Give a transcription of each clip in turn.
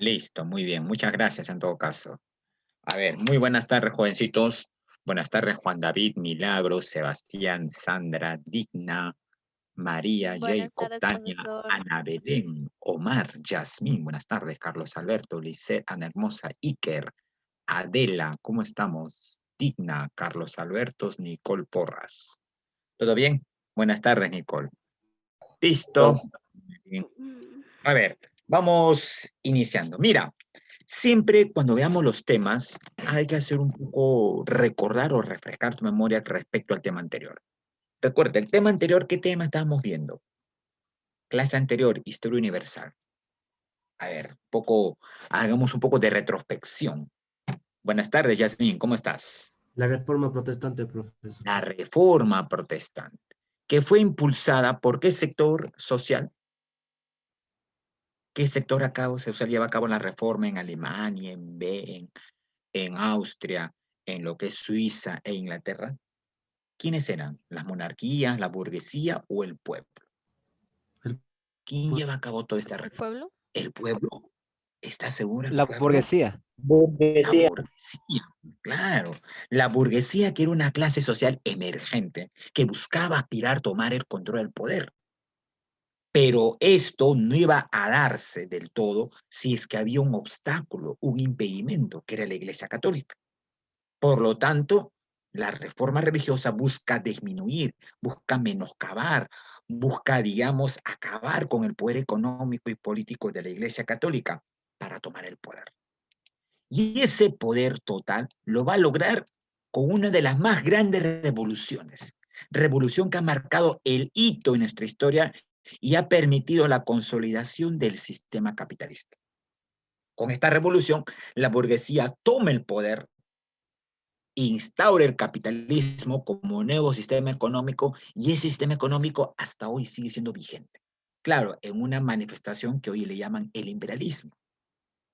Listo, muy bien. Muchas gracias en todo caso. A ver, muy buenas tardes, jovencitos. Buenas tardes, Juan David, Milagros, Sebastián, Sandra, Digna, María, Buenas Jacob, tardes, Tania, profesor. Ana Belén, Omar, Yasmín. Buenas tardes, Carlos Alberto, Lisette, Ana Hermosa, Iker, Adela. ¿Cómo estamos? Digna, Carlos Albertos, Nicole Porras. ¿Todo bien? Buenas tardes, Nicole. Listo. Muy bien. A ver, vamos iniciando. Mira, siempre cuando veamos los temas, hay que hacer un poco recordar o refrescar tu memoria respecto al tema anterior. Recuerda, el tema anterior, ¿qué tema estábamos viendo? Clase anterior, Historia Universal. A ver, hagamos un poco de retrospección. Buenas tardes, Yasmin, ¿cómo estás? La reforma protestante, profesor. La Reforma Protestante, que fue impulsada por qué sector social. ¿Qué sector se lleva a cabo la reforma en Alemania, en Austria, en lo que es Suiza e Inglaterra? ¿Quiénes eran? ¿Las monarquías, la burguesía o el pueblo? El ¿Quién lleva a cabo toda esta ¿El reforma? pueblo? ¿El pueblo? ¿Está seguro el La pueblo? burguesía. La burguesía, claro. La burguesía, que era una clase social emergente que buscaba aspirar a tomar el control del poder. Pero esto no iba a darse del todo si es que había un obstáculo, un impedimento, que era la Iglesia Católica. Por lo tanto, la reforma religiosa busca disminuir, busca menoscabar, busca, digamos, acabar con el poder económico y político de la Iglesia Católica para tomar el poder. Y ese poder total lo va a lograr con una de las más grandes revoluciones. Revolución que ha marcado el hito en nuestra historia y ha permitido la consolidación del sistema capitalista. Con esta revolución, la burguesía toma el poder, instaura el capitalismo como nuevo sistema económico y ese sistema económico hasta hoy sigue siendo vigente. Claro, en una manifestación que hoy le llaman el imperialismo.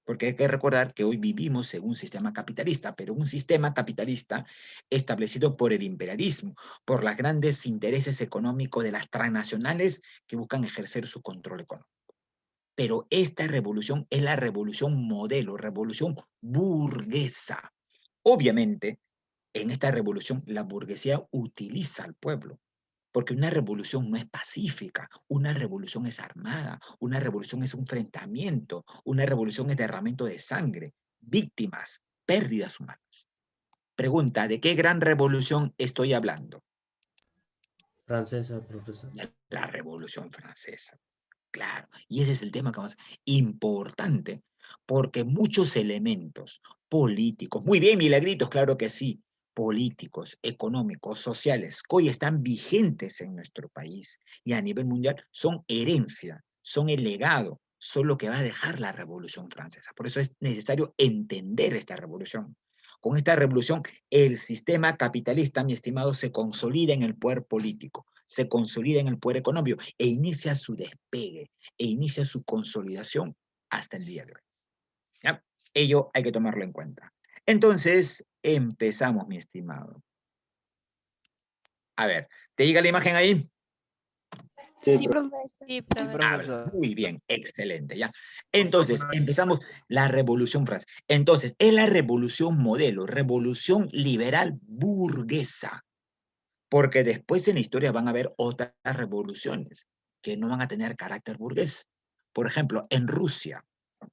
Porque hay que recordar que hoy vivimos en un sistema capitalista, pero un sistema capitalista establecido por el imperialismo, por los grandes intereses económicos de las transnacionales que buscan ejercer su control económico. Pero esta revolución es la revolución modelo, revolución burguesa. Obviamente, en esta revolución la burguesía utiliza al pueblo, porque una revolución no es pacífica, una revolución es armada, una revolución es un enfrentamiento, una revolución es derramamiento de sangre, víctimas, pérdidas humanas. Pregunta, ¿de qué gran revolución estoy hablando? Francesa, profesor. La Revolución Francesa. Claro, y ese es el tema que vamos importante, porque muchos elementos políticos, muy bien, milagritos, claro que sí, políticos, económicos, sociales, que hoy están vigentes en nuestro país y a nivel mundial, son herencia, son el legado, son lo que va a dejar la Revolución Francesa. Por eso es necesario entender esta revolución. Con esta revolución, el sistema capitalista, mi estimado, se consolida en el poder político, se consolida en el poder económico e inicia su despegue, e inicia su consolidación hasta el día de hoy. ¿Ya? Ello hay que tomarlo en cuenta. Entonces, empezamos, mi estimado. A ver, ¿te llega la imagen ahí? Sí, profesor. Sí, Sí, profesor. Habla. profesor. Muy bien, excelente, ¿ya? Entonces, empezamos la Revolución Francesa. Entonces, es la revolución modelo, revolución liberal burguesa, porque después en la historia van a haber otras revoluciones que no van a tener carácter burgués. Por ejemplo, en Rusia,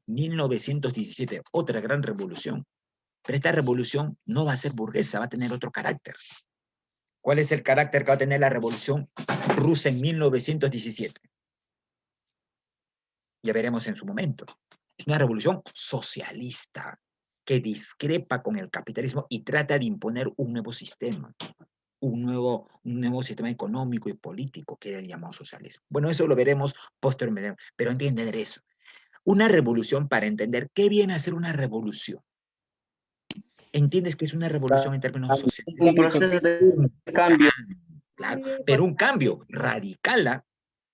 1917, otra gran revolución. Pero esta revolución no va a ser burguesa, va a tener otro carácter. ¿Cuál es el carácter que va a tener la revolución rusa en 1917? Ya veremos en su momento. Es una revolución socialista que discrepa con el capitalismo y trata de imponer un nuevo sistema, un nuevo sistema económico y político, que era el llamado socialismo. Bueno, eso lo veremos posteriormente, pero entender eso. Una revolución, para entender qué viene a ser una revolución. ¿Entiendes que es una revolución en términos sociales? Un proceso de cambio. Claro, pero un cambio radical.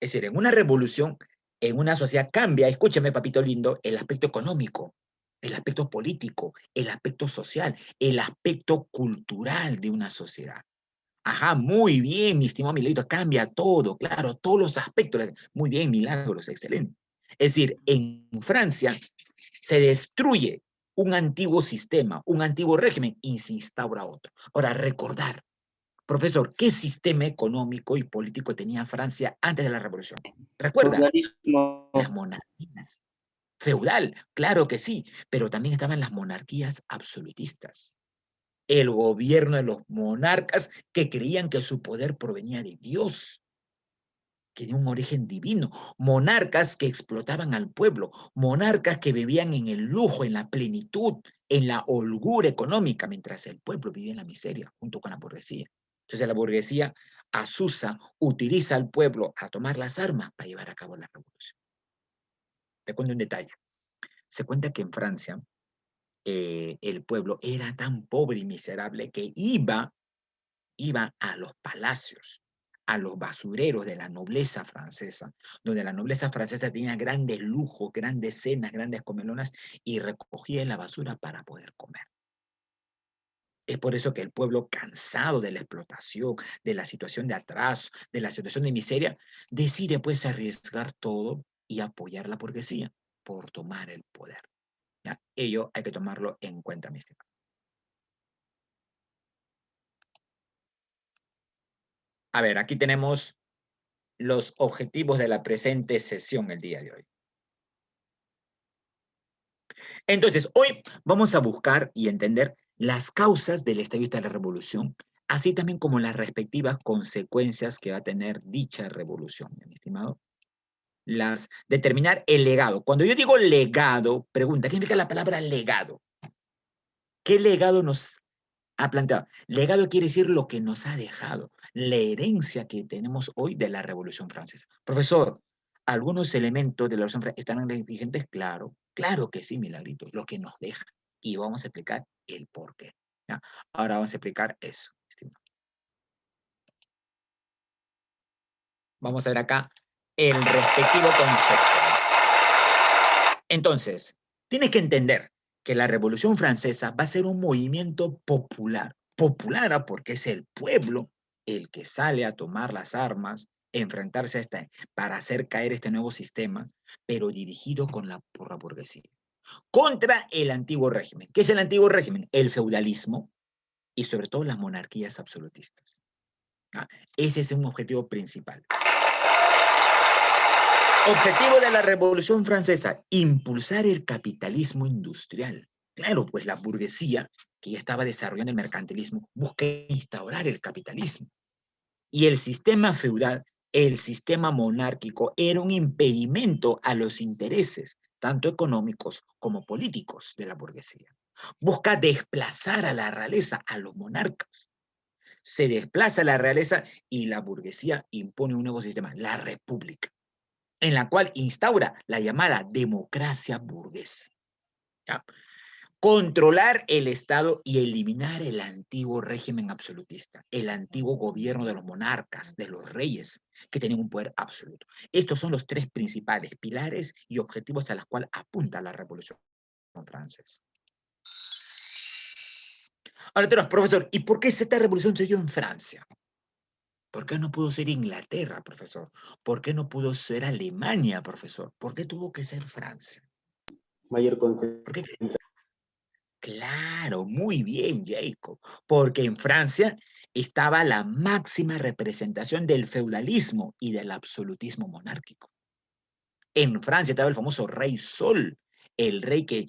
Es decir, en una revolución, en una sociedad cambia, escúchame, papito lindo, el aspecto económico, el aspecto político, el aspecto social, el aspecto cultural de una sociedad. Ajá, muy bien, mi estimado Milagros, cambia todo, claro, todos los aspectos. Muy bien, Milagros, excelente. Es decir, en Francia, Se destruye un antiguo sistema, un antiguo régimen y se instaura otro. Ahora, recordar, profesor, ¿qué sistema económico y político tenía Francia antes de la Revolución? ¿Recuerda? Feudalismo. Las monarquías. Feudal, claro que sí, pero también estaban las monarquías absolutistas. El gobierno de los monarcas que creían que su poder provenía de Dios, que tenía un origen divino. Monarcas que explotaban al pueblo, monarcas que vivían en el lujo, en la plenitud, en la holgura económica, mientras el pueblo vivía en la miseria junto con la burguesía. Entonces la burguesía asusa, utiliza al pueblo a tomar las armas para llevar a cabo la revolución. Te cuento un detalle. Se cuenta que en Francia el pueblo era tan pobre y miserable que iba a los palacios, a los basureros de la nobleza francesa, donde la nobleza francesa tenía grandes lujos, grandes cenas, grandes comelonas, y recogía la basura para poder comer. Es por eso que el pueblo, cansado de la explotación, de la situación de atraso, de la situación de miseria, decide pues arriesgar todo y apoyar la burguesía por tomar el poder. ¿Ya? Ello hay que tomarlo en cuenta, mi estimado. A ver, aquí tenemos los objetivos de la presente sesión el día de hoy. Entonces, hoy vamos a buscar y entender las causas del estallido de la revolución, así también como las respectivas consecuencias que va a tener dicha revolución, mi estimado. Determinar el legado. Cuando yo digo legado, pregunta, ¿qué significa la palabra legado? ¿Qué legado nos ha planteado? Legado quiere decir lo que nos ha dejado, la herencia que tenemos hoy de la Revolución Francesa. Profesor, ¿algunos elementos de la Revolución Francesa están vigentes? Claro, claro que sí, Milagrito, lo que nos deja. Y vamos a explicar el por qué. ¿Ya? Ahora vamos a explicar eso, estimado. Vamos a ver acá el respectivo concepto. Entonces, tienes que entender que la Revolución Francesa va a ser un movimiento popular. Popular porque es el pueblo el que sale a tomar las armas, enfrentarse a para hacer caer este nuevo sistema, pero dirigido por la burguesía. Contra el antiguo régimen. ¿Qué es el antiguo régimen? El feudalismo y sobre todo las monarquías absolutistas. ¿Ah? Ese es un objetivo principal. Objetivo de la Revolución Francesa, impulsar el capitalismo industrial. Claro, pues la burguesía, que ya estaba desarrollando el mercantilismo, busca instaurar el capitalismo. Y el sistema feudal, el sistema monárquico, era un impedimento a los intereses, tanto económicos como políticos de la burguesía. Busca desplazar a la realeza, a los monarcas. Se desplaza la realeza y la burguesía impone un nuevo sistema, la república, en la cual instaura la llamada democracia burguesa. ¿Ya? Controlar el Estado y eliminar el antiguo régimen absolutista, el antiguo gobierno de los monarcas, de los reyes, que tenían un poder absoluto. Estos son los tres principales pilares y objetivos a los cuales apunta la Revolución Francesa. Ahora, profesor, ¿y por qué esta revolución se dio en Francia? ¿Por qué no pudo ser Inglaterra, profesor? ¿Por qué no pudo ser Alemania, profesor? ¿Por qué tuvo que ser Francia? Mayor concepto. ¿Por qué? Claro, muy bien, Jacob. Porque en Francia estaba la máxima representación del feudalismo y del absolutismo monárquico. En Francia estaba el famoso rey Sol, el rey que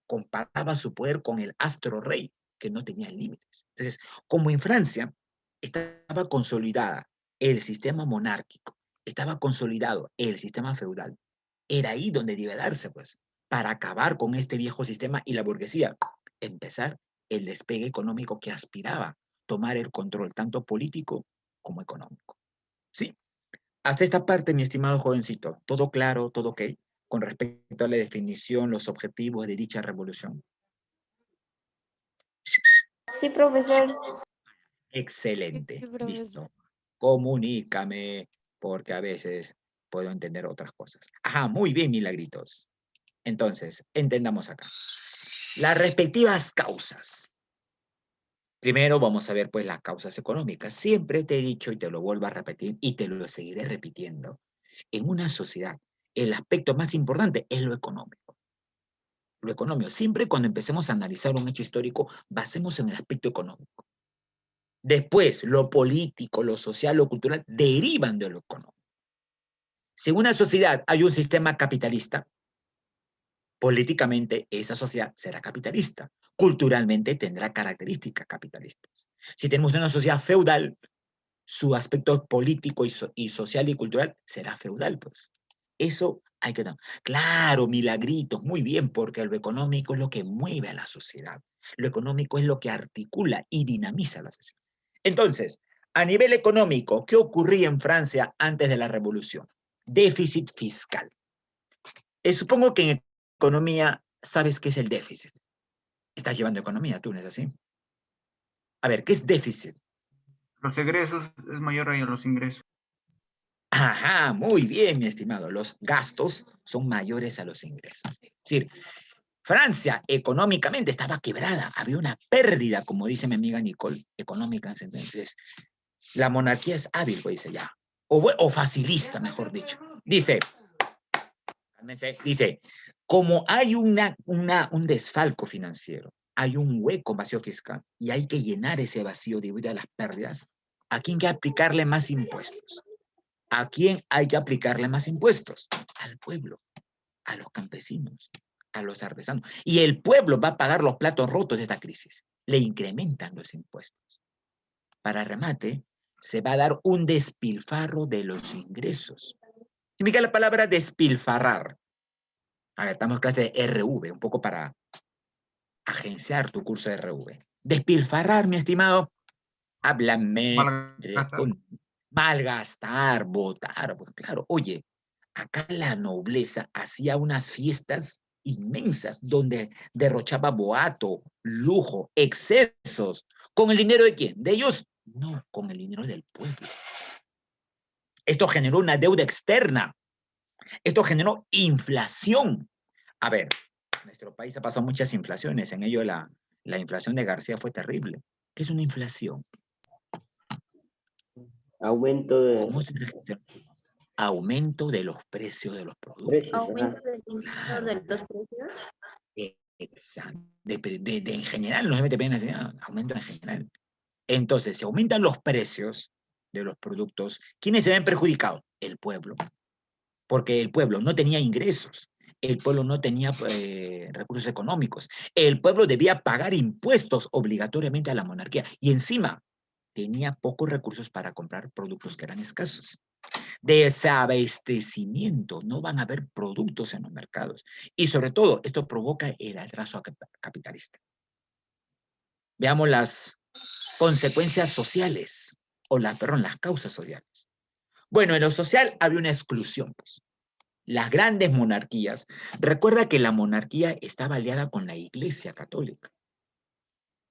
comparaba su poder con el astro rey, que no tenía límites. Entonces, como en Francia estaba consolidada el sistema monárquico, estaba consolidado el sistema feudal, era ahí donde debe darse, pues, para acabar con este viejo sistema y la burguesía, empezar el despegue económico que aspiraba tomar el control tanto político como económico. ¿Sí? Hasta esta parte, mi estimado jovencito, ¿todo claro, todo ok? Con respecto a la definición, los objetivos de dicha revolución. Sí, profesor. Excelente, Sí, profesor. listo. Comunícame, porque a veces puedo entender otras cosas. Ajá, muy bien, Milagritos. Entonces, entendamos acá. Las respectivas causas. Primero vamos a ver pues las causas económicas. Siempre te he dicho y te lo vuelvo a repetir y te lo seguiré repitiendo. En una sociedad, el aspecto más importante es lo económico. lo económico. Siempre cuando empecemos a analizar un hecho histórico, basemos en el aspecto económico. Después, lo político, lo social, lo cultural, derivan de lo económico. Si en una sociedad hay un sistema capitalista, políticamente esa sociedad será capitalista. Culturalmente tendrá características capitalistas. Si tenemos una sociedad feudal, su aspecto político y social y cultural será feudal, pues. Eso hay que... Claro, milagritos, muy bien, porque lo económico es lo que mueve a la sociedad. Lo económico es lo que articula y dinamiza la sociedad. Entonces, a nivel económico, ¿qué ocurría en Francia antes de la revolución? Déficit fiscal. Supongo que en economía sabes qué es el déficit. Estás llevando economía, tú, ¿no es así? A ver, ¿qué es déficit? Los egresos es mayor a los ingresos. Ajá, muy bien, mi estimado. Los gastos son mayores a los ingresos. Es decir, Francia económicamente estaba quebrada, había una pérdida, como dice mi amiga Nicole, económica. Entonces, la monarquía es hábil, pues dice ya, o facilista, mejor dicho. Dice, como hay un desfalco financiero, hay un hueco vacío fiscal y hay que llenar ese vacío debido a las pérdidas, ¿a quién hay que aplicarle más impuestos? ¿A quién hay que aplicarle más impuestos? Al pueblo, a los campesinos, a los artesanos. Y el pueblo va a pagar los platos rotos de esta crisis. Le incrementan los impuestos. Para remate, se va a dar un despilfarro de los ingresos. Significa la palabra despilfarrar. A ver, estamos en clase de RV, un poco para agenciar tu curso de RV. Despilfarrar, mi estimado. Háblame. Malgastar. Malgastar, votar. Pues claro, oye, acá la nobleza hacía unas fiestas inmensas donde derrochaba boato, lujo, excesos. ¿Con el dinero de quién? ¿De ellos? No, con el dinero del pueblo. Esto generó una deuda externa. Esto generó inflación. A ver, nuestro país ha pasado muchas inflaciones. En ello la inflación de García fue terrible. ¿Qué es una inflación? Aumento de ¿Cómo se registra? Aumento de los precios de los productos. precios. Aumento Ajá. del inicio de los precios. Exacto. En general, no se mete pena, aumento en general. Entonces, si aumentan los precios de los productos, ¿quiénes se ven perjudicados? El pueblo. Porque el pueblo no tenía ingresos, el pueblo no tenía recursos económicos, el pueblo debía pagar impuestos obligatoriamente a la monarquía y encima tenía pocos recursos para comprar productos que eran escasos. Desabastecimiento, no van a haber productos en los mercados. Y sobre todo, esto provoca el atraso capitalista. Veamos las consecuencias sociales, perdón, las causas sociales. Bueno, en lo social había una exclusión, pues. Las grandes monarquías, recuerda que la monarquía estaba aliada con la Iglesia Católica.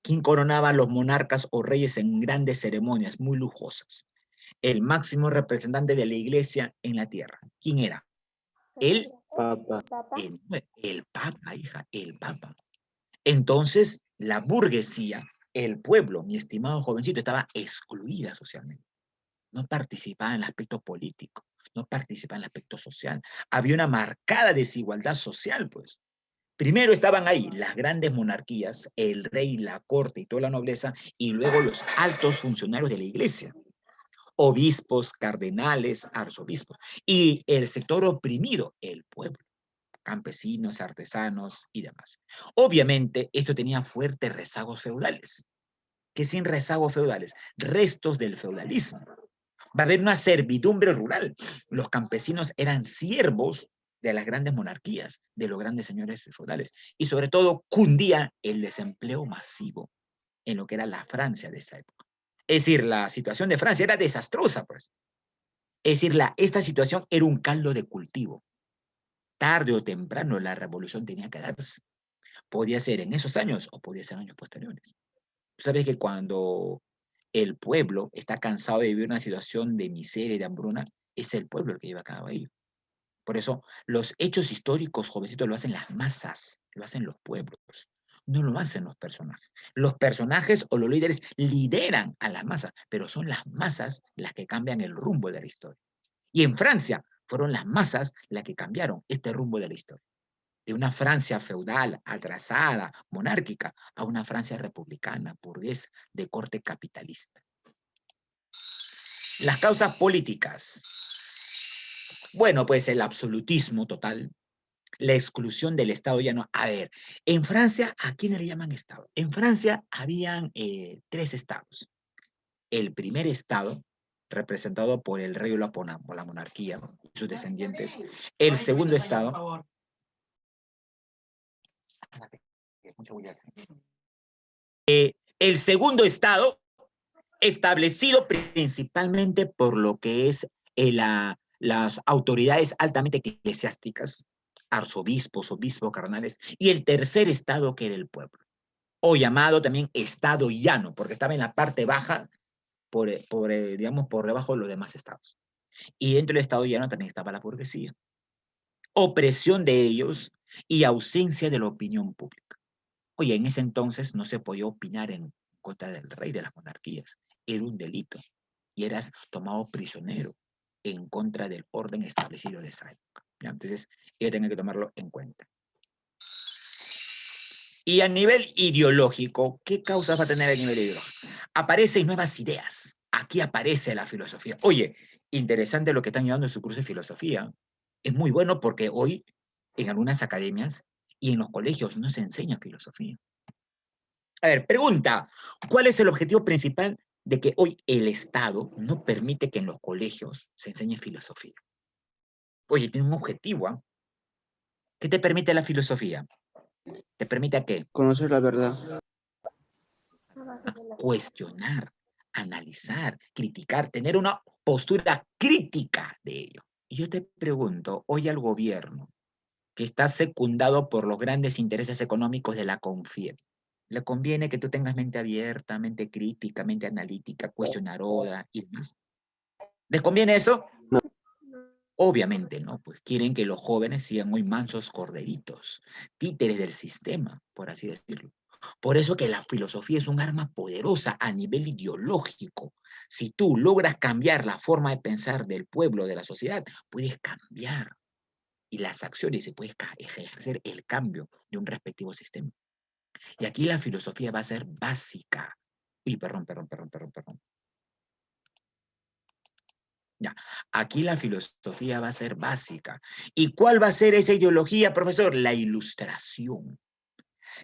¿Quién coronaba a los monarcas o reyes en grandes ceremonias muy lujosas? El máximo representante de la Iglesia en la tierra. ¿Quién era? El Papa. El Papa, hija, el Papa. Entonces, la burguesía, el pueblo, mi estimado jovencito, estaba excluida socialmente. No participaba en el aspecto político, no participaba en el aspecto social. Había una marcada desigualdad social, pues. Primero estaban ahí las grandes monarquías, el rey, la corte y toda la nobleza, y luego los altos funcionarios de la iglesia, obispos, cardenales, arzobispos, y el sector oprimido, el pueblo, campesinos, artesanos y demás. Obviamente, esto tenía fuertes rezagos feudales. ¿Qué sin rezagos feudales? Restos del feudalismo. Va a haber una servidumbre rural. Los campesinos eran siervos de las grandes monarquías, de los grandes señores feudales. Y sobre todo cundía el desempleo masivo en lo que era la Francia de esa época. Es decir, la situación de Francia era desastrosa, pues. Es decir, esta situación era un caldo de cultivo. Tarde o temprano la revolución tenía que darse. Podía ser en esos años o podía ser en años posteriores. Tú sabes que cuando el pueblo está cansado de vivir una situación de miseria y de hambruna, es el pueblo el que lleva a cabo ello. Por eso, los hechos históricos, jovencitos, lo hacen las masas, lo hacen los pueblos, no lo hacen los personajes. Los personajes o los líderes lideran a las masas, pero son las masas las que cambian el rumbo de la historia. Y en Francia fueron las masas las que cambiaron este rumbo de la historia. de una Francia feudal, atrasada, monárquica, a una Francia republicana, burguesa, de corte capitalista. Las causas políticas. Bueno, pues el absolutismo total, la exclusión del Estado ya no. A ver, en Francia, ¿a quién le llaman Estado? En Francia habían 3 estados. El primer estado, representado por el rey o la monarquía y sus descendientes. El segundo estado. El segundo estado, establecido principalmente por lo que es las autoridades altamente eclesiásticas, arzobispos, obispos, cardenales, y el tercer estado que era el pueblo, o llamado también estado llano, porque estaba en la parte baja, digamos, por debajo de los demás estados. Y dentro del estado llano también estaba la burguesía. Opresión de ellos y ausencia de la opinión pública. Oye, en ese entonces no se podía opinar en contra del rey de las monarquías. Era un delito y eras tomado prisionero en contra del orden establecido de esa época. ¿Ya? Entonces, ellos tienen que tomarlo en cuenta. Y a nivel ideológico, ¿qué causas va a tener a nivel ideológico? Aparecen nuevas ideas. Aquí aparece la filosofía. Oye, interesante lo que están llevando en su curso de filosofía. Es muy bueno porque hoy en algunas academias y en los colegios no se enseña filosofía. A ver, pregunta, ¿cuál es el objetivo principal de que hoy el Estado no permite que en los colegios se enseñe filosofía? Oye, tiene un objetivo, ¿eh? ¿Qué te permite la filosofía? ¿Te permite a qué? Conocer la verdad. Cuestionar, analizar, criticar, tener una postura crítica de ello. Y yo te pregunto, hoy al gobierno, que está secundado por los grandes intereses económicos de la CONFIEP, ¿le conviene que tú tengas mente abierta, mente crítica, mente analítica, cuestionadora y demás? ¿Les conviene eso? Obviamente no, pues quieren que los jóvenes sigan muy mansos corderitos, títeres del sistema, por así decirlo. Por eso que la filosofía es un arma poderosa a nivel ideológico. Si tú logras cambiar la forma de pensar del pueblo, de la sociedad, puedes cambiar y las acciones se puede ejercer el cambio de un respectivo sistema. Y aquí la filosofía va a ser básica. Uy, perdón. Ya, aquí la filosofía va a ser básica. ¿Y cuál va a ser esa ideología, profesor? La ilustración.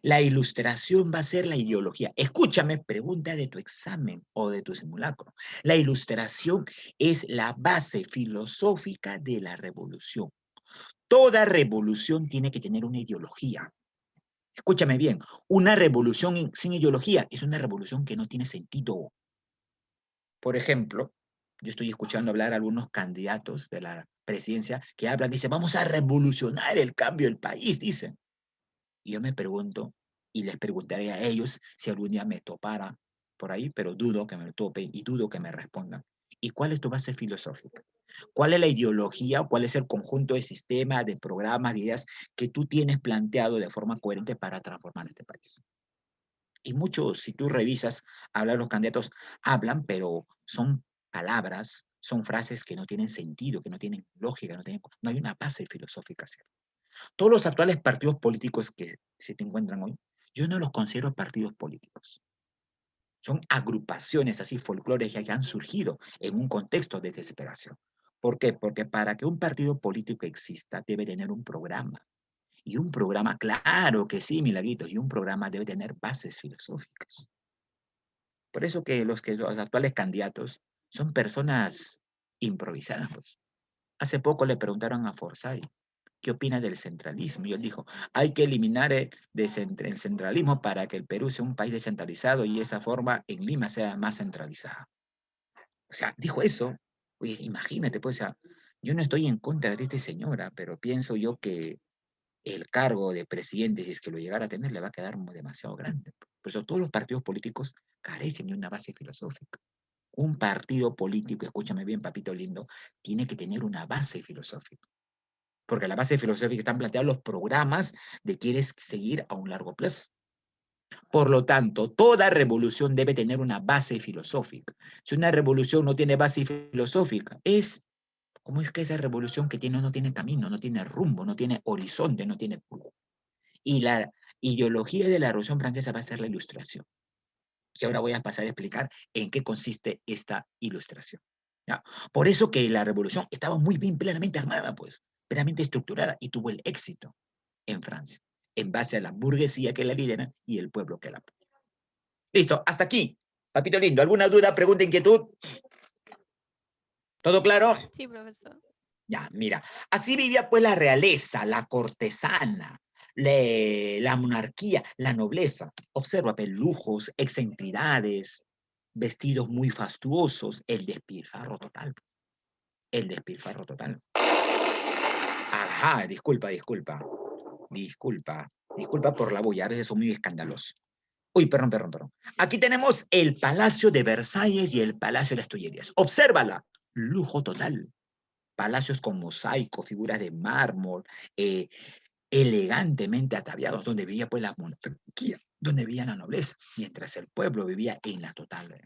La ilustración va a ser la ideología. Escúchame, pregunta de tu examen o de tu simulacro. La ilustración es la base filosófica de la revolución. Toda revolución tiene que tener una ideología. Escúchame bien, una revolución sin ideología es una revolución que no tiene sentido. Por ejemplo, yo estoy escuchando hablar a algunos candidatos de la presidencia que hablan, dicen, vamos a revolucionar el cambio del país, dicen. Y yo me pregunto, y les preguntaré a ellos si algún día me topara por ahí, pero dudo que me tope y dudo que me respondan. ¿Y cuál es tu base filosófica? ¿Cuál es la ideología o cuál es el conjunto de sistemas, de programas, de ideas que tú tienes planteado de forma coherente para transformar este país? Y muchos, si tú revisas, hablan los candidatos, hablan, pero son palabras, son frases que no tienen sentido, que no tienen lógica, no hay una base filosófica. ¿Cierto? Todos los actuales partidos políticos que se te encuentran hoy, yo no los considero partidos políticos. Son agrupaciones así folclóricas que han surgido en un contexto de desesperación. ¿Por qué? Porque para que un partido político exista debe tener un programa. Y un programa, claro que sí, Milagritos, y un programa debe tener bases filosóficas. Por eso que los actuales candidatos son personas improvisadas. Pues. Hace poco le preguntaron a Forsyth, ¿qué opina del centralismo? Y él dijo, hay que eliminar el centralismo para que el Perú sea un país descentralizado y esa forma en Lima sea más centralizada. O sea, dijo eso. Oye, imagínate, pues, o sea, yo no estoy en contra de esta señora, pero pienso yo que el cargo de presidente, si es que lo llegara a tener, le va a quedar demasiado grande. Por eso todos los partidos políticos carecen de una base filosófica. Un partido político, escúchame bien, papito lindo, tiene que tener una base filosófica. Porque la base filosófica están planteados los programas de quieres seguir a un largo plazo. Por lo tanto, toda revolución debe tener una base filosófica. Si una revolución no tiene base filosófica, es ¿Cómo es que esa revolución que tiene no tiene camino, no tiene rumbo, no tiene horizonte, no tiene flujo? Y la ideología de la Revolución Francesa va a ser la Ilustración. Y ahora voy a pasar a explicar en qué consiste esta ilustración. ¿Ya? Por eso que la revolución estaba muy bien, plenamente armada, pues, plenamente estructurada y tuvo el éxito en Francia, en base a la burguesía que la lidera y el pueblo que la apoya. Listo, hasta aquí. Papito lindo, ¿alguna duda, pregunta, inquietud? ¿Todo claro? Sí, profesor. Ya, mira, así vivía pues la realeza, la cortesana, la monarquía, la nobleza. Observa, pues, lujos, excentridades, vestidos muy fastuosos, el despilfarro total. El despilfarro total. Ajá, disculpa por la bulla, a veces son muy escandalosos. Uy, perdón. Aquí tenemos el Palacio de Versalles y el Palacio de las Tullerías. Obsérvala, lujo total. Palacios con mosaico, figuras de mármol, elegantemente ataviados, donde vivía pues la monarquía, donde vivía la nobleza, mientras el pueblo vivía en la total.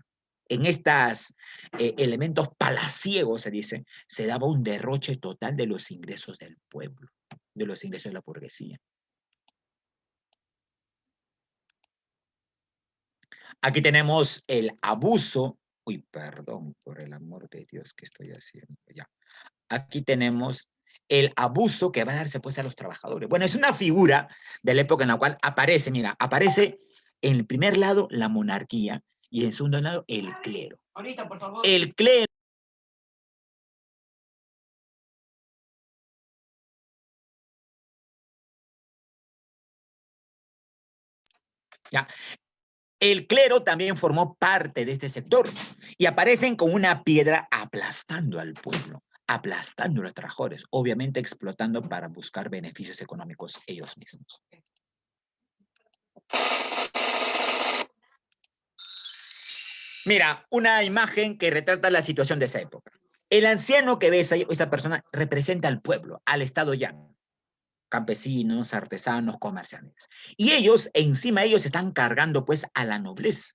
En estos elementos palaciegos, se dice, se daba un derroche total de los ingresos del pueblo, de los ingresos de la burguesía. Aquí tenemos el abuso. Uy, perdón, por el amor de Dios, ¿qué estoy haciendo? Ya. Aquí tenemos el abuso que va a darse pues a los trabajadores. Bueno, es una figura de la época en la cual aparece, mira, aparece en el primer lado la monarquía y en segundo lado el clero. Ahorita, por favor. El clero. Ya. El clero también formó parte de este sector y aparecen con una piedra aplastando al pueblo, aplastando a los trabajadores, obviamente explotando para buscar beneficios económicos ellos mismos. Mira, una imagen que retrata la situación de esa época. El anciano que ves ahí, esa persona, representa al pueblo, al estado llano. Campesinos, artesanos, comerciantes. Y ellos, encima de ellos, están cargando pues a la nobleza.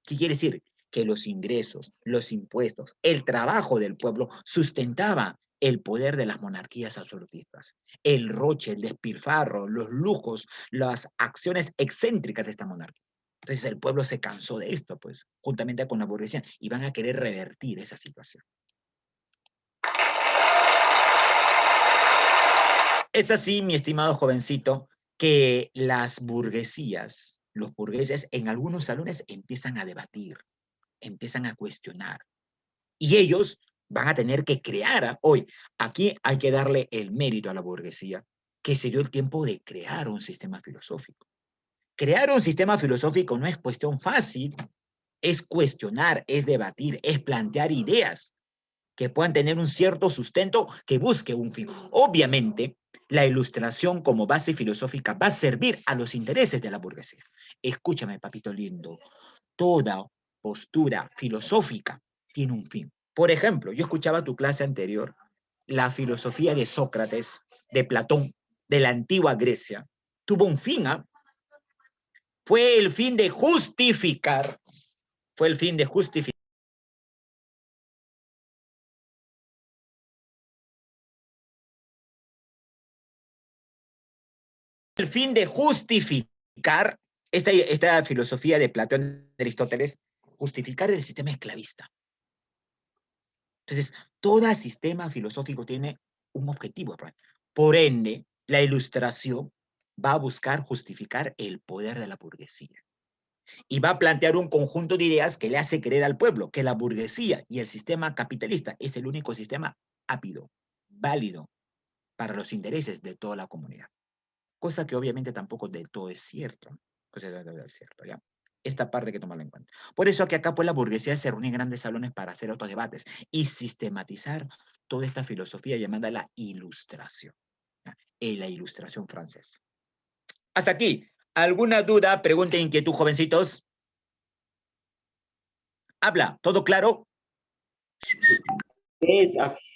¿Qué quiere decir? Que los ingresos, los impuestos, el trabajo del pueblo sustentaba el poder de las monarquías absolutistas. El roche, el despilfarro, los lujos, las acciones excéntricas de esta monarquía. Entonces el pueblo se cansó de esto, pues, juntamente con la burguesía, y van a querer revertir esa situación. Es así, mi estimado jovencito, que las burguesías, los burgueses en algunos salones empiezan a debatir, empiezan a cuestionar. Y ellos van a tener que crear, hoy, aquí hay que darle el mérito a la burguesía, que se dio el tiempo de crear un sistema filosófico. Crear un sistema filosófico no es cuestión fácil, es cuestionar, es debatir, es plantear ideas que puedan tener un cierto sustento, que busque un fin. Obviamente, la ilustración como base filosófica va a servir a los intereses de la burguesía. Escúchame, papito lindo, toda postura filosófica tiene un fin. Por ejemplo, yo escuchaba tu clase anterior, la filosofía de Sócrates, de Platón, de la antigua Grecia, tuvo un fin, ¿ah? Fue el fin de justificar, fue el fin de justificar el fin de justificar esta filosofía de Platón, de Aristóteles, justificar el sistema esclavista. Entonces, todo sistema filosófico tiene un objetivo. Por ende, la ilustración va a buscar justificar el poder de la burguesía. Y va a plantear un conjunto de ideas que le hace creer al pueblo que la burguesía y el sistema capitalista es el único sistema ávido, válido para los intereses de toda la comunidad. Cosa que obviamente tampoco del todo es cierto. Cosa que no es cierto, ¿ya? Esta parte hay que tomarla en cuenta. Por eso que acá pues la burguesía se reúne en grandes salones para hacer otros debates y sistematizar toda esta filosofía llamada la ilustración. ¿Ya? La ilustración francesa. Hasta aquí. ¿Alguna duda, pregunta, inquietud, jovencitos? Habla, ¿todo claro? Es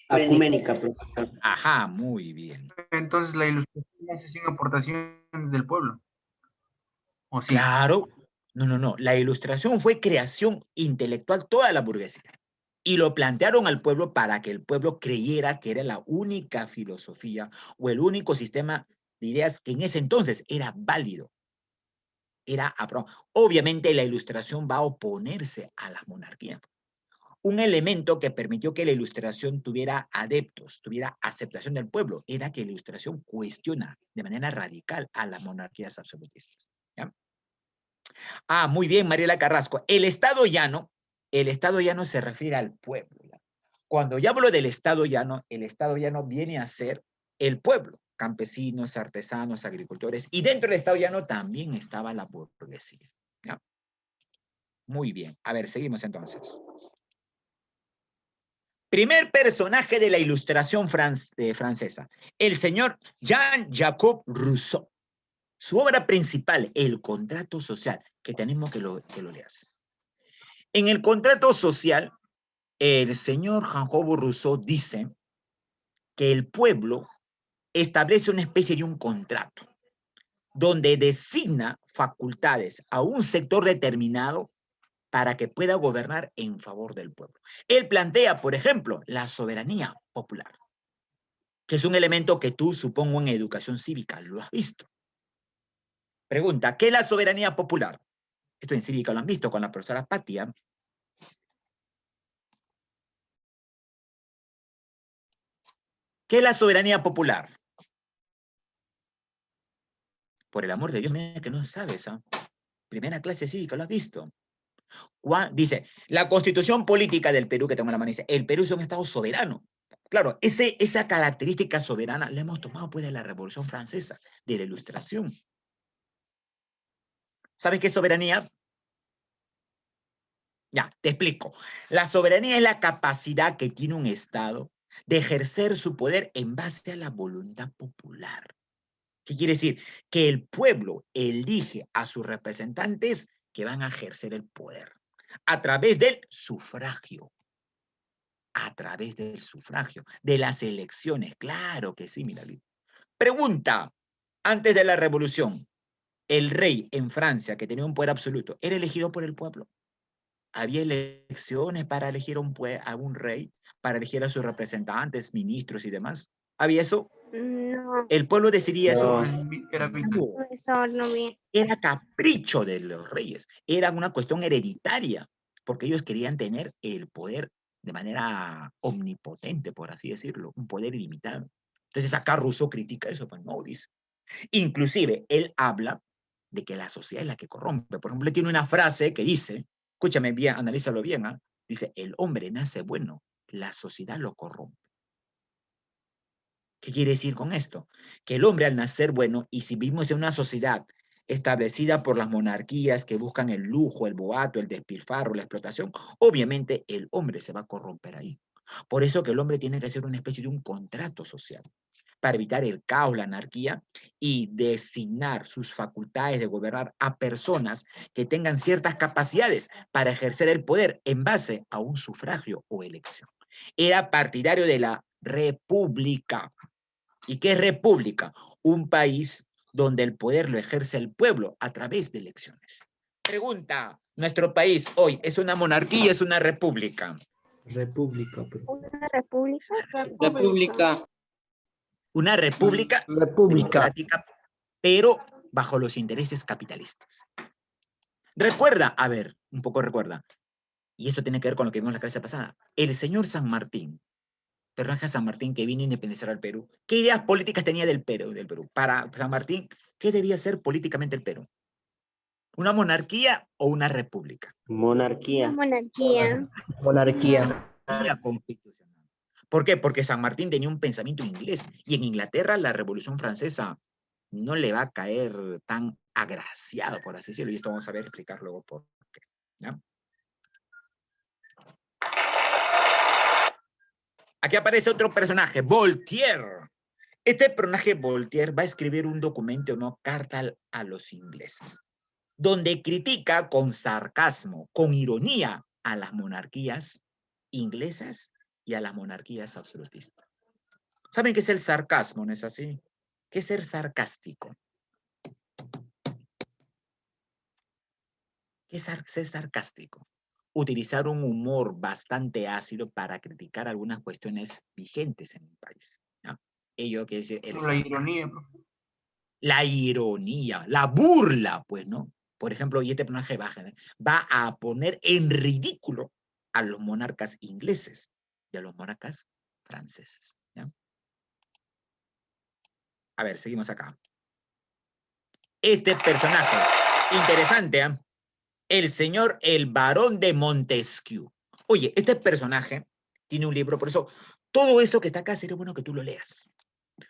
ecuménica, profesor. Ajá, muy bien. Entonces la ilustración hace sin aportaciones del pueblo. ¿O sí? Claro. No. La ilustración fue creación intelectual toda la burguesía. Y lo plantearon al pueblo para que el pueblo creyera que era la única filosofía o el único sistema de ideas que en ese entonces era válido. Era aprobado. Obviamente la Ilustración va a oponerse a la monarquía. Un elemento que permitió que la Ilustración tuviera adeptos, tuviera aceptación del pueblo, era que la Ilustración cuestiona de manera radical a las monarquías absolutistas. ¿Ya? Ah, muy bien, Mariela Carrasco. El Estado llano se refiere al pueblo. ¿Ya? Cuando yo hablo del Estado llano, el Estado llano viene a ser el pueblo, campesinos, artesanos, agricultores, y dentro del Estado llano también estaba la burguesía. ¿Ya? Muy bien. A ver, seguimos entonces. Primer personaje de la Ilustración francesa, el señor Jean-Jacques Rousseau. Su obra principal, El contrato social, que tenemos que lo leas. En el contrato social, el señor Jean-Jacques Rousseau dice que el pueblo establece una especie de un contrato donde designa facultades a un sector determinado para que pueda gobernar en favor del pueblo. Él plantea, por ejemplo, la soberanía popular, que es un elemento que tú, supongo, en educación cívica lo has visto. Pregunta, ¿qué es la soberanía popular? Esto en cívica lo han visto con la profesora Patia. ¿Qué es la soberanía popular? Por el amor de Dios, mira que no sabes, ¿ah? Primera clase cívica, lo has visto. Dice, la constitución política del Perú, que tengo en la mano, dice, el Perú es un estado soberano. Claro, esa característica soberana la hemos tomado pues de la Revolución Francesa, de la Ilustración. ¿Sabes qué es soberanía? Ya, te explico. La soberanía es la capacidad que tiene un Estado de ejercer su poder en base a la voluntad popular. ¿Qué quiere decir? Que el pueblo elige a sus representantes que van a ejercer el poder a través del sufragio. A través del sufragio, de las elecciones. Claro que sí, mira. Pregunta, antes de la revolución, el rey en Francia, que tenía un poder absoluto, ¿era elegido por el pueblo? ¿Había elecciones para elegir a un rey, para elegir a sus representantes, ministros y demás? ¿Había eso? No, ¿El pueblo decidía eso? Era No. profesor, no bien. Era capricho de los reyes, era una cuestión hereditaria, porque ellos querían tener el poder de manera omnipotente, por así decirlo, un poder ilimitado. Entonces acá Rousseau critica eso, pues no, dice. Inclusive, él habla de que la sociedad es la que corrompe. Por ejemplo, tiene una frase que dice, escúchame bien, analízalo bien, ¿eh? Dice, el hombre nace bueno, la sociedad lo corrompe. ¿Qué quiere decir con esto? Que el hombre al nacer bueno, y si vivimos en una sociedad establecida por las monarquías que buscan el lujo, el boato, el despilfarro, la explotación, obviamente el hombre se va a corromper ahí. Por eso que el hombre tiene que hacer una especie de un contrato social para evitar el caos, la anarquía y designar sus facultades de gobernar a personas que tengan ciertas capacidades para ejercer el poder en base a un sufragio o elección. Era partidario de la república. ¿Y qué es república? Un país donde el poder lo ejerce el pueblo a través de elecciones. Pregunta, ¿nuestro país hoy es una monarquía, es una república? República, profesor. ¿Una república? República. Una república República. democrática, pero bajo los intereses capitalistas. Recuerda, a ver, un poco recuerda, y esto tiene que ver con lo que vimos en la clase pasada, el señor San Martín, personaje San Martín que vino a independizar al Perú, ¿qué ideas políticas tenía del Perú? Para San Martín, ¿qué debía ser políticamente el Perú? ¿Una monarquía o una república? Monarquía. Una monarquía. Monarquía. Monarquía constitucional. ¿Por qué? Porque San Martín tenía un pensamiento inglés y en Inglaterra la Revolución Francesa no le va a caer tan agraciado, por así decirlo, y esto vamos a ver explicar luego por qué. ¿Ya? Aquí aparece otro personaje, Voltaire. Este personaje, Voltaire, va a escribir un documento, no carta a los ingleses, donde critica con sarcasmo, con ironía, a las monarquías inglesas y a las monarquías absolutistas. ¿Saben qué es el sarcasmo, no es así? ¿Qué es ser sarcástico? ¿Qué es ser sarcástico? utilizar un humor bastante ácido para criticar algunas cuestiones vigentes en un país, ¿no? Ello quiere decir el La sarcasmo. ironía, profe. La ironía, la burla, pues, ¿no? Por ejemplo, y este personaje va a poner en ridículo a los monarcas ingleses y a los monarcas franceses, ¿ya? A ver, seguimos acá. Este personaje, interesante, ¿eh? El barón de Montesquieu. Oye, este personaje tiene un libro, por eso todo esto que está acá sería bueno que tú lo leas.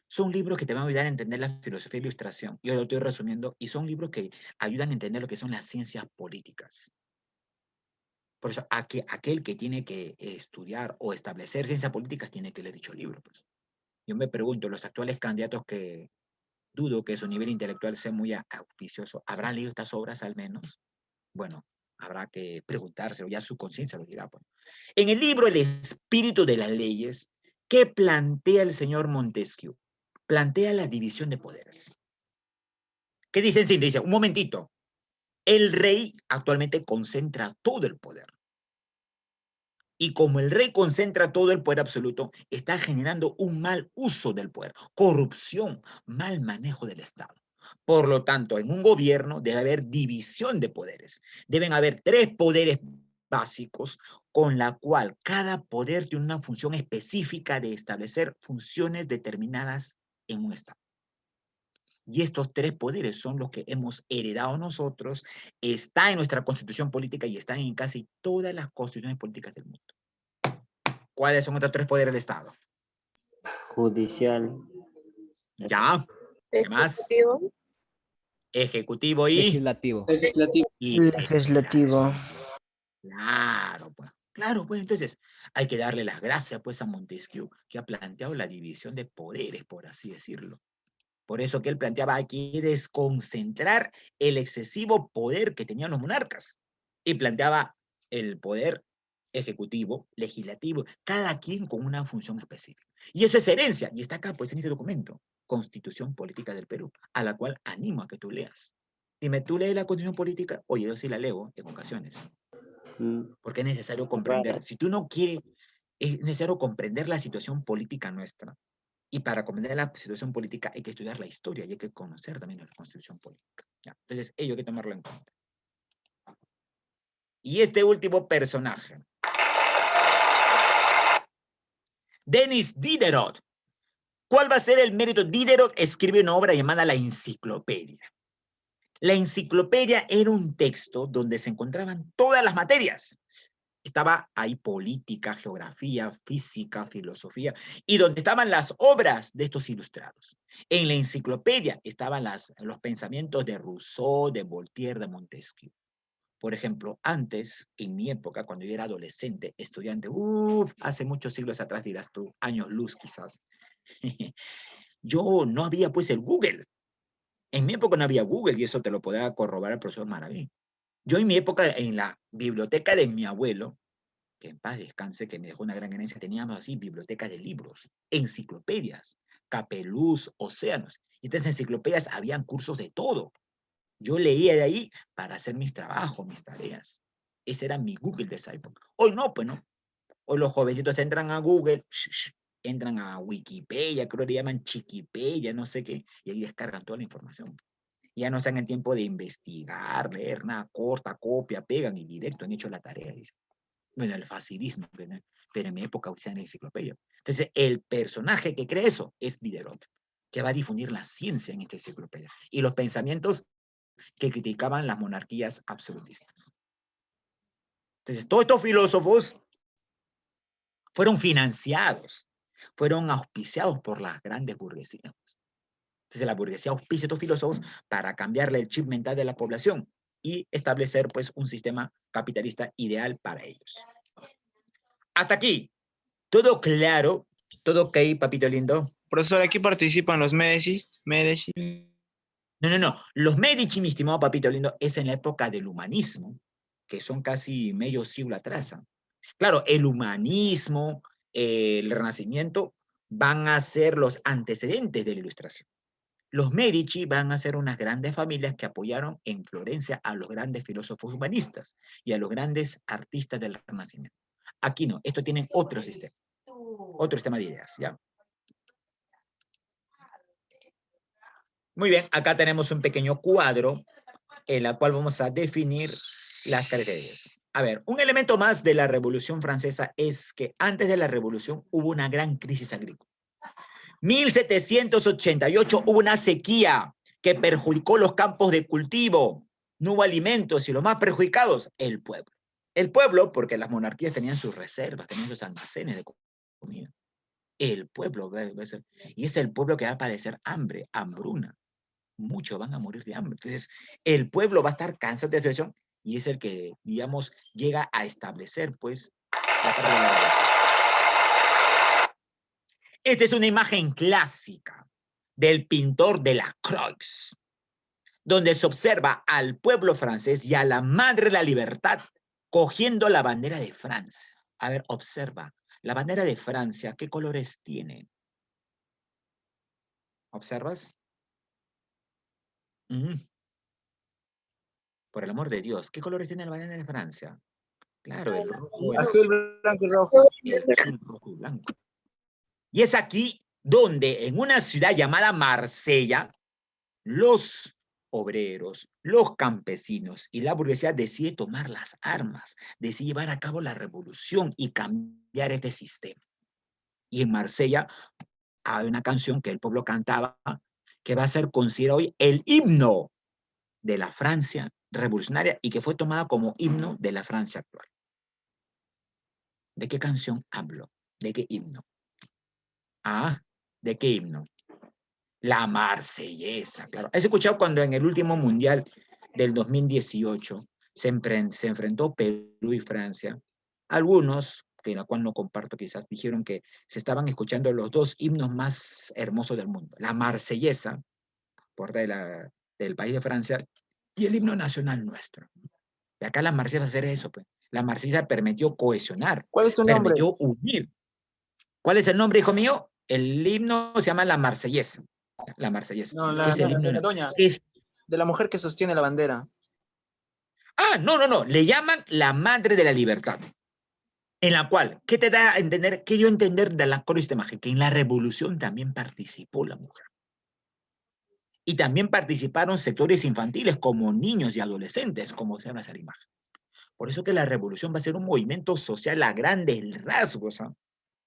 Son libros que te van a ayudar a entender la filosofía de ilustración. Yo lo estoy resumiendo y son libros que ayudan a entender lo que son las ciencias políticas. Por eso, aquel que tiene que estudiar o establecer ciencias políticas tiene que leer dicho libro. Pues. Yo me pregunto, los actuales candidatos que dudo que su nivel intelectual sea muy auspicioso, ¿habrán leído estas obras al menos? Bueno, habrá que preguntárselo, ya su conciencia lo dirá. Pues. En el libro El espíritu de las leyes, ¿qué plantea el señor Montesquieu? Plantea la división de poderes. ¿Qué dicen? Sí, dice, un momentito. El rey actualmente concentra todo el poder. Y como el rey concentra todo el poder absoluto, está generando un mal uso del poder, corrupción, mal manejo del Estado. Por lo tanto, en un gobierno debe haber división de poderes. Deben haber 3 poderes básicos con la cual cada poder tiene una función específica de establecer funciones determinadas en un Estado. Y estos 3 poderes son los que hemos heredado nosotros, está en nuestra constitución política y están en casi todas las constituciones políticas del mundo. ¿Cuáles son estos 3 poderes del Estado? Judicial. Ya. ¿Qué más? Ejecutivo. Ejecutivo y Legislativo. Legislativo. Claro, pues entonces hay que darle las gracias pues a Montesquieu, que ha planteado la división de poderes, por así decirlo. Por eso que él planteaba hay que desconcentrar el excesivo poder que tenían los monarcas. Y planteaba el poder ejecutivo, legislativo, cada quien con una función específica. Y eso es herencia, y está acá pues en este documento, Constitución Política del Perú, a la cual animo a que tú leas. Dime, ¿tú lees la Constitución Política? Oye, yo sí la leo en ocasiones. Porque es necesario comprender. Si tú no quieres, es necesario comprender la situación política nuestra. Y para comprender la situación política hay que estudiar la historia y hay que conocer también la constitución política. ¿Ya? Entonces, ello hay que tomarlo en cuenta. Y este último personaje, Denis Diderot. ¿Cuál va a ser el mérito? Diderot escribe una obra llamada La Enciclopedia. La enciclopedia era un texto donde se encontraban todas las materias. Estaba ahí política, geografía, física, filosofía, y donde estaban las obras de estos ilustrados. En la enciclopedia estaban los pensamientos de Rousseau, de Voltaire, de Montesquieu. Por ejemplo, antes, en mi época, cuando yo era adolescente, estudiante, hace muchos siglos atrás dirás tú, años luz quizás, yo no había pues el Google. En mi época no había Google y eso te lo podía corroborar el profesor Maraví. Yo en mi época, en la biblioteca de mi abuelo, que en paz descanse, que me dejó una gran herencia, teníamos así biblioteca de libros, enciclopedias, Capeluz, Océanos. Y estas enciclopedias habían cursos de todo. Yo leía de ahí para hacer mis trabajos, mis tareas. Ese era mi Google de esa época. Hoy no, pues no. Hoy los jovencitos entran a Google, entran a Wikipedia, creo que le llaman Chiquipedia, no sé qué, y ahí descargan toda la información. Ya no están en tiempo de investigar, leer nada, corta, copia, pegan y directo han hecho la tarea. Dice. Bueno, el facilismo, pero en mi época usaban enciclopedia. Entonces, el personaje que cree eso es Diderot, que va a difundir la ciencia en esta enciclopedia y los pensamientos que criticaban las monarquías absolutistas. Entonces, todos estos filósofos fueron financiados, fueron auspiciados por las grandes burguesías. Entonces, la burguesía auspicia a estos filósofos para cambiarle el chip mental de la población y establecer, pues, un sistema capitalista ideal para ellos. Hasta aquí. ¿Todo claro? ¿Todo ok, papito lindo? Profesor, aquí participan los Medici. No. Los Medici, mi estimado papito lindo, es en la época del humanismo, que son casi medio siglo atrás. Claro, el humanismo, el Renacimiento, van a ser los antecedentes de la Ilustración. Los Medici van a ser unas grandes familias que apoyaron en Florencia a los grandes filósofos humanistas y a los grandes artistas del Renacimiento. Aquí no, esto tiene otro sistema de ideas, ¿ya? Muy bien, acá tenemos un pequeño cuadro en la cual vamos a definir las características. A ver, un elemento más de la Revolución Francesa es que antes de la Revolución hubo una gran crisis agrícola. 1788 hubo una sequía que perjudicó los campos de cultivo. No hubo alimentos y los más perjudicados, el pueblo. El pueblo, porque las monarquías tenían sus reservas, tenían sus almacenes de comida. El pueblo, y es el pueblo que va a padecer hambre, hambruna. Muchos van a morir de hambre. Entonces, el pueblo va a estar cansado de esa situación y es el que, digamos, llega a establecer, pues, la parte de la revolución. Esta es una imagen clásica del pintor Delacroix, donde se observa al pueblo francés y a la madre de la libertad cogiendo la bandera de Francia. A ver, observa, la bandera de Francia, ¿qué colores tiene? ¿Observas? Por el amor de Dios, ¿qué colores tiene la bandera de Francia? Claro, el rojo, Azul, blanco y rojo. el azul, rojo y blanco. Y es aquí donde, en una ciudad llamada Marsella, los obreros, los campesinos y la burguesía decide tomar las armas, decide llevar a cabo la revolución y cambiar este sistema. Y en Marsella hay una canción que el pueblo cantaba que va a ser considerado hoy el himno de la Francia revolucionaria y que fue tomada como himno de la Francia actual. ¿De qué canción hablo? ¿De qué himno? Ah, ¿de qué himno? La Marsellesa, claro. ¿Has escuchado cuando en el último mundial del 2018 se enfrentó Perú y Francia? Algunos, que la cual no comparto quizás, dijeron que se estaban escuchando los dos himnos más hermosos del mundo. La Marsellesa, por del país de Francia, y el himno nacional nuestro. Y acá la Marsellesa va a hacer eso, pues. La Marsellesa permitió cohesionar, ¿Cuál es su nombre? permitió unir. ¿Cuál es el nombre, hijo mío? El himno se llama La Marsellesa. La Marsellesa. No, Es el himno doña, es, de la mujer que sostiene la bandera. no. Le llaman la madre de la libertad. En la cual, ¿qué te da a entender? ¿Qué yo entender de la esta imagen? Que en la revolución también participó la mujer. Y también participaron sectores infantiles como niños y adolescentes, como se llama esa imagen. Por eso que la revolución va a ser un movimiento social a grandes rasgos, ¿eh?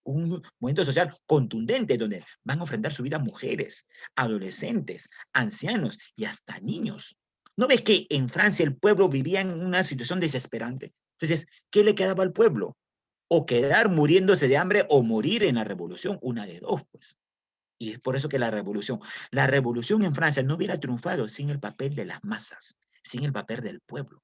Un movimiento social contundente donde van a ofrendar su vida mujeres, adolescentes, ancianos y hasta niños. ¿No ves que en Francia el pueblo vivía en una situación desesperante? Entonces, ¿qué le quedaba al pueblo? O quedar muriéndose de hambre o morir en la revolución, una de dos, pues. Y es por eso que la revolución en Francia no hubiera triunfado sin el papel de las masas, sin el papel del pueblo,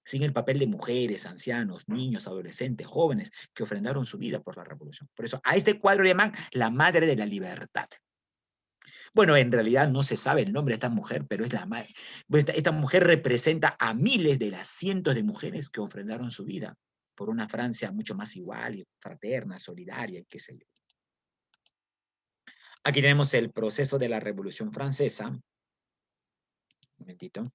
sin el papel de mujeres, ancianos, niños, adolescentes, jóvenes que ofrendaron su vida por la revolución. Por eso a este cuadro le llaman la madre de la libertad. Bueno, en realidad no se sabe el nombre de esta mujer, pero es la madre. Esta mujer representa a miles de las cientos de mujeres que ofrendaron su vida por una Francia mucho más igual y fraterna, solidaria y qué sé yo. Aquí tenemos el proceso de la Revolución Francesa. Un momentito.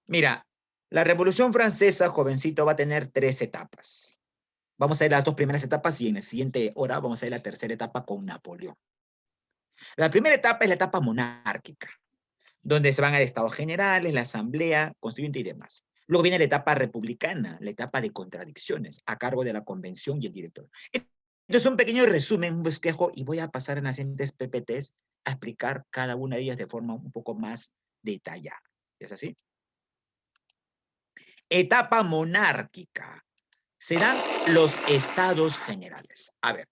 Mira, la Revolución Francesa, jovencito, va a tener 3 etapas. Vamos a ir a las 2 primeras etapas y en la siguiente hora vamos a ir a la tercera etapa con Napoleón. La primera etapa es la etapa monárquica, donde se van al Estado General, en la Asamblea Constituyente y demás. Luego viene la etapa republicana, la etapa de contradicciones, a cargo de la Convención y el director. Entonces, un pequeño resumen, un bosquejo, y voy a pasar en las siguientes PPTs a explicar cada una de ellas de forma un poco más detallada. ¿Es así? Etapa monárquica. Serán los estados generales. A ver,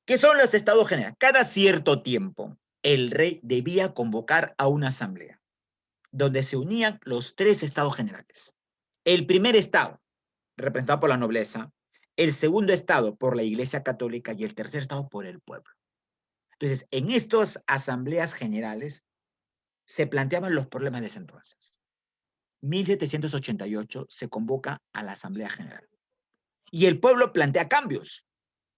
¿qué son los estados generales? Cada cierto tiempo, el rey debía convocar a una asamblea, donde se unían los 3 estados generales. El primer estado, representado por la nobleza, el segundo estado por la Iglesia Católica y el tercer estado por el pueblo. Entonces, en estas asambleas generales se planteaban los problemas de ese entonces. 1788 se convoca a la Asamblea General. Y el pueblo plantea cambios.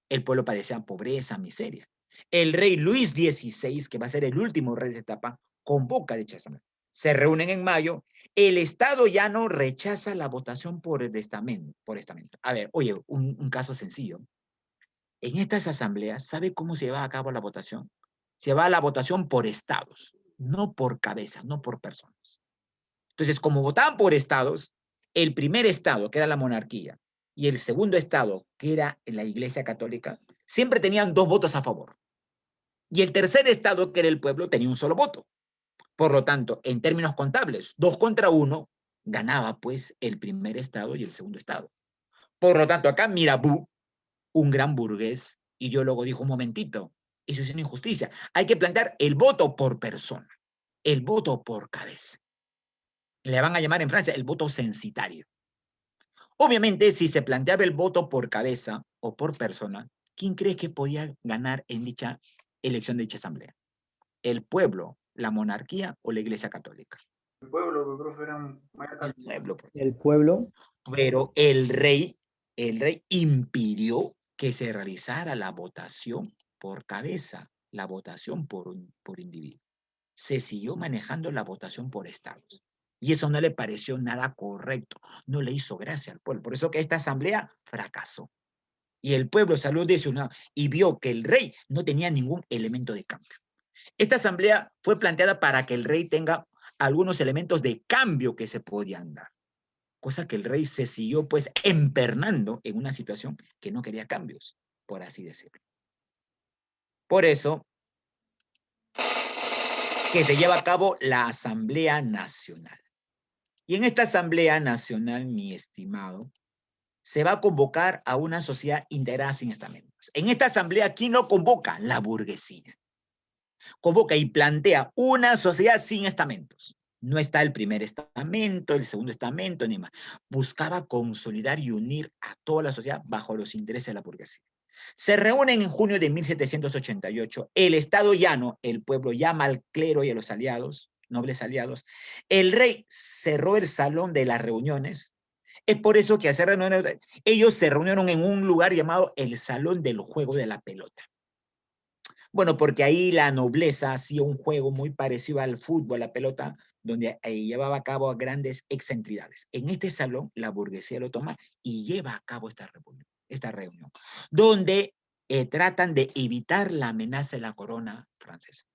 El pueblo padecía pobreza, miseria. El rey Luis XVI, que va a ser el último rey de esta etapa, convoca dicha asamblea. Se reúnen en mayo. El Estado llano rechaza la votación por estamento. A ver, oye, un caso sencillo. En estas asambleas, ¿sabe cómo se lleva a cabo la votación? Se va a la votación por estados, no por cabezas, no por personas. Entonces, como votaban por estados, el primer estado, que era la monarquía, y el segundo estado, que era la Iglesia Católica, siempre tenían 2 votos a favor. Y el tercer estado, que era el pueblo, tenía un solo voto. Por lo tanto, en términos contables, 2 contra 1, ganaba pues el primer estado y el segundo estado. Por lo tanto, acá Mirabeau, un gran burgués, y yo luego dijo, un momentito, eso es una injusticia. Hay que plantear el voto por persona, el voto por cabeza. Le van a llamar en Francia el voto censitario. Obviamente, si se planteaba el voto por cabeza o por persona, ¿quién cree que podía ganar en dicha elección de dicha asamblea? ¿El pueblo, la monarquía o la Iglesia Católica? El pueblo, profe, era mayor El cantidad. pueblo. Pues. El pueblo. Pero el rey impidió que se realizara la votación por cabeza, la votación por individuo. Se siguió manejando la votación por estados. Y eso no le pareció nada correcto, no le hizo gracia al pueblo. Por eso que esta asamblea fracasó. Y el pueblo salió desunado y vio que el rey no tenía ningún elemento de cambio. Esta asamblea fue planteada para que el rey tenga algunos elementos de cambio que se podían dar. Cosa que el rey se siguió pues empernando en una situación que no quería cambios, por así decirlo. Por eso que se lleva a cabo la Asamblea Nacional. Y en esta Asamblea Nacional, mi estimado, se va a convocar a una sociedad integrada sin estamentos. En esta Asamblea, ¿quién lo convoca? La burguesía. Convoca y plantea una sociedad sin estamentos. No está el primer estamento, el segundo estamento, ni más. Buscaba consolidar y unir a toda la sociedad bajo los intereses de la burguesía. Se reúnen en junio de 1788. El Estado llano, el pueblo, llama al clero y a los aliados, nobles aliados. El rey cerró el salón de las reuniones. Es por eso que hacer reuniones, ellos se reunieron en un lugar llamado el Salón del Juego de la Pelota. Bueno, porque ahí la nobleza hacía un juego muy parecido al fútbol, a la pelota, donde llevaba a cabo grandes excentricidades. En este salón, la burguesía lo toma y lleva a cabo esta reunión, donde tratan de evitar la amenaza de la corona francesa.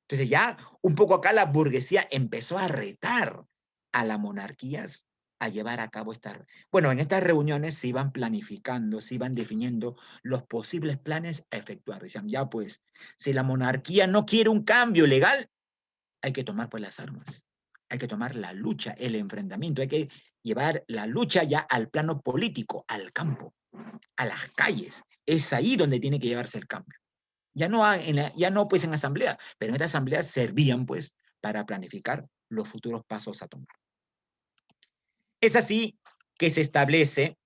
Entonces ya un poco acá la burguesía empezó a retar a las monarquías a llevar a cabo Bueno, en estas reuniones se iban planificando, se iban definiendo los posibles planes a efectuar. Decían, ya pues, si la monarquía no quiere un cambio legal, hay que tomar pues las armas. Hay que tomar la lucha, el enfrentamiento. Hay que llevar la lucha ya al plano político, al campo, a las calles. Es ahí donde tiene que llevarse el cambio. Ya no pues en asamblea, pero en estas asambleas servían pues para planificar los futuros pasos a tomar. Es así que se establece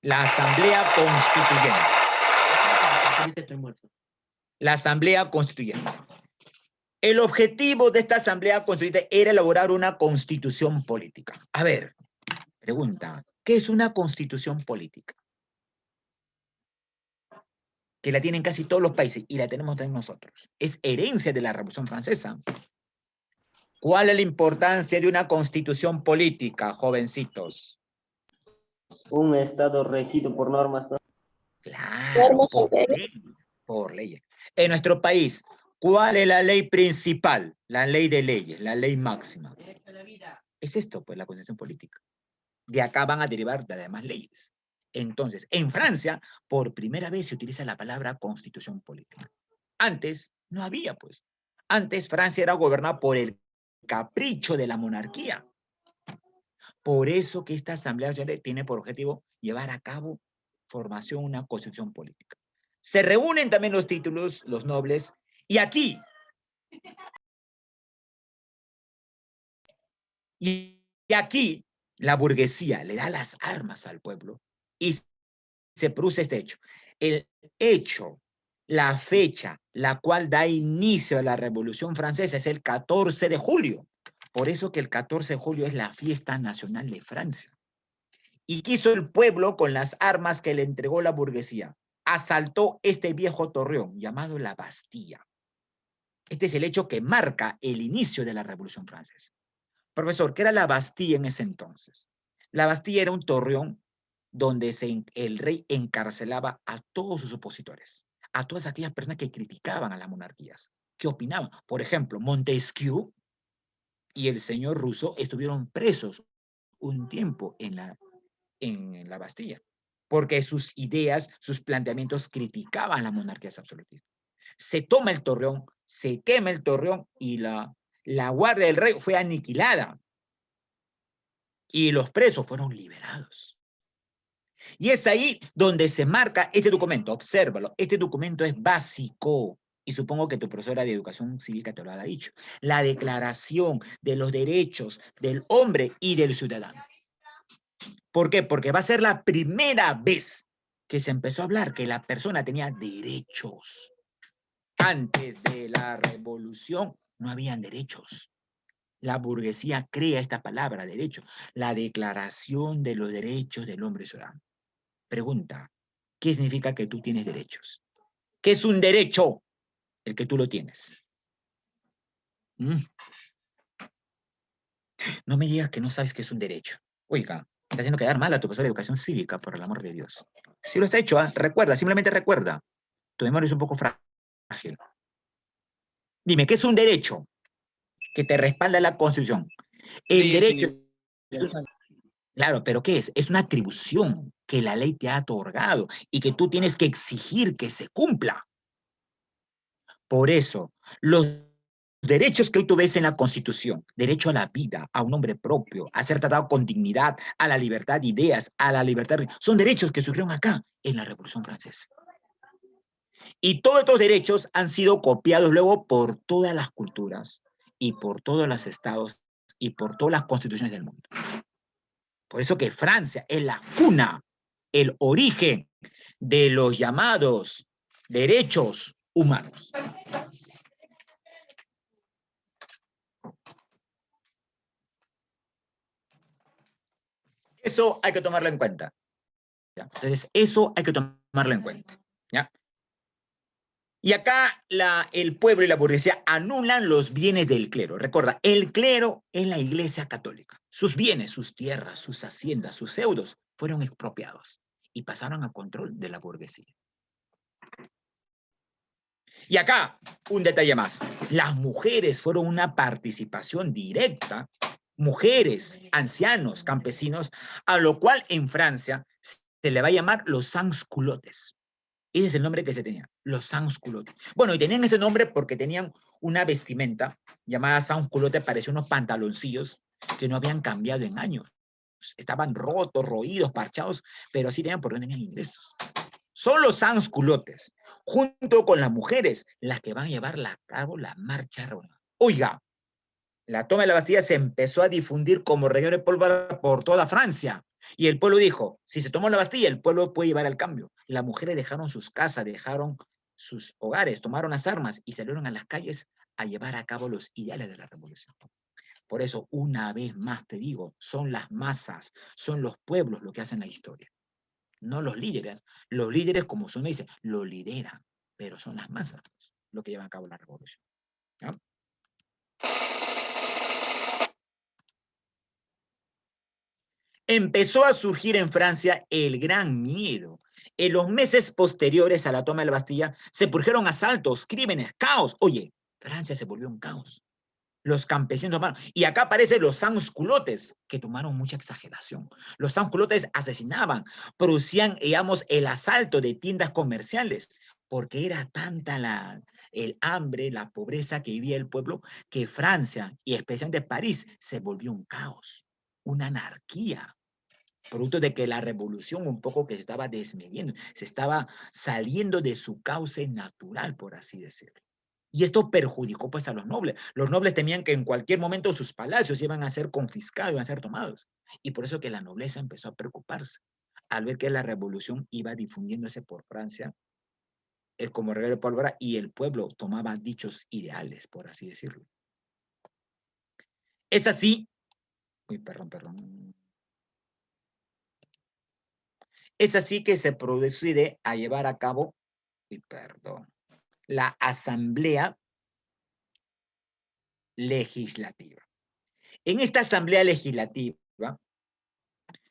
la Asamblea Constituyente. La Asamblea Constituyente. El objetivo de esta Asamblea Constituyente era elaborar una constitución política. A ver, pregunta, ¿qué es una constitución política? Que la tienen casi todos los países y la tenemos también nosotros. Es herencia de la Revolución Francesa. ¿Cuál es la importancia de una constitución política, jovencitos? Un estado regido por normas. Claro, por leyes. En nuestro país, ¿cuál es la ley principal? La ley de leyes, la ley máxima. Es esto, pues, la constitución política. De acá van a derivar las demás leyes. Entonces, en Francia, por primera vez se utiliza la palabra constitución política. Antes, no había, pues. Antes, Francia era gobernada por el capricho de la monarquía. Por eso que esta Asamblea tiene por objetivo llevar a cabo formación una constitución política. Se reúnen también los títulos, los nobles, y aquí la burguesía le da las armas al pueblo y se produce este hecho. El hecho, la fecha, la cual da inicio a la Revolución Francesa es el 14 de julio. Por eso que el 14 de julio es la fiesta nacional de Francia. ¿Y qué hizo el pueblo con las armas que le entregó la burguesía? asaltó este viejo torreón llamado la Bastilla. Este es el hecho que marca el inicio de la Revolución Francesa. Profesor, ¿qué era la Bastilla en ese entonces? La Bastilla era un torreón donde el rey encarcelaba a todos sus opositores, a todas aquellas personas que criticaban a las monarquías, que opinaban. Por ejemplo, Montesquieu y el señor Rousseau estuvieron presos un tiempo en la Bastilla, porque sus ideas, sus planteamientos criticaban las monarquías absolutistas. Se toma el torreón, se quema el torreón y la guardia del rey fue aniquilada y los presos fueron liberados. Y es ahí donde se marca este documento, obsérvalo, este documento es básico y supongo que tu profesora de educación cívica te lo ha dicho, la Declaración de los Derechos del Hombre y del Ciudadano. ¿Por qué? Porque va a ser la primera vez que se empezó a hablar que la persona tenía derechos. Antes de la revolución no habían derechos. La burguesía crea esta palabra, derecho, la Declaración de los Derechos del Hombre y Ciudadano. Pregunta, ¿qué significa que tú tienes derechos? ¿Qué es un derecho? El que tú lo tienes. No me digas que no sabes qué es un derecho. Oiga, está haciendo quedar mal a tu profesor de educación cívica, por el amor de Dios. Si lo has hecho, recuerda, simplemente recuerda. Tu memoria es un poco frágil. Dime, ¿qué es un derecho que te respalda la Constitución? El derecho... Claro, pero ¿qué es? Es una atribución que la ley te ha otorgado y que tú tienes que exigir que se cumpla. Por eso, los derechos que hoy tú ves en la Constitución, derecho a la vida, a un hombre propio, a ser tratado con dignidad, a la libertad de ideas, a la libertad, son derechos que surgieron acá en la Revolución Francesa. Y todos estos derechos han sido copiados luego por todas las culturas y por todos los estados y por todas las constituciones del mundo. Por eso que Francia es la cuna, el origen de los llamados derechos humanos. Eso hay que tomarlo en cuenta. ¿Ya? Entonces, eso hay que tomarlo en cuenta. ¿Ya? Y acá el pueblo y la burguesía anulan los bienes del clero. Recuerda, el clero es la iglesia católica. Sus bienes, sus tierras, sus haciendas, sus feudos fueron expropiados y pasaron a control de la burguesía. Y acá, un detalle más. Las mujeres fueron una participación directa, mujeres, ancianos, campesinos, a lo cual en Francia se le va a llamar los sans-culottes. Ese es el nombre que se tenía, los sans-culottes. Bueno, y tenían este nombre porque tenían una vestimenta llamada sans-culottes, parecía unos pantaloncillos que no habían cambiado en años. Estaban rotos, roídos, parchados, pero así tenían porque no tenían ingresos. Son los sans-culottes, junto con las mujeres, las que van a llevar a cabo la marcha revolucionaria. Oiga, la toma de la Bastilla se empezó a difundir como reguero de pólvora por toda Francia. Y el pueblo dijo, si se tomó la Bastilla, el pueblo puede llevar al cambio. Las mujeres dejaron sus casas, dejaron sus hogares, tomaron las armas y salieron a las calles a llevar a cabo los ideales de la revolución. Por eso, una vez más te digo, son las masas, son los pueblos lo que hacen la historia. No los líderes. Los líderes, como son dice, lo lideran, pero son las masas lo que llevan a cabo la revolución. ¿Ya? Empezó a surgir en Francia el gran miedo. En los meses posteriores a la toma de la Bastilla se produjeron asaltos, crímenes, caos. Oye, Francia se volvió un caos. Los campesinos tomaron. Y acá aparecen los sans-culottes, que tomaron mucha exageración. Los sans-culottes asesinaban, producían, digamos, el asalto de tiendas comerciales, porque era tanta el hambre, la pobreza que vivía el pueblo, que Francia, y especialmente París, se volvió un caos, una anarquía. Producto de que la revolución un poco que se estaba desmediendo, se estaba saliendo de su cauce natural, por así decirlo. Y esto perjudicó pues a los nobles. Los nobles temían que en cualquier momento sus palacios iban a ser confiscados, iban a ser tomados. Y por eso que la nobleza empezó a preocuparse al ver que la revolución iba difundiéndose por Francia como reguero de pólvora y el pueblo tomaba dichos ideales, por así decirlo. Es así. Uy, perdón. Es así que se procede a llevar a cabo, la Asamblea Legislativa. En esta Asamblea Legislativa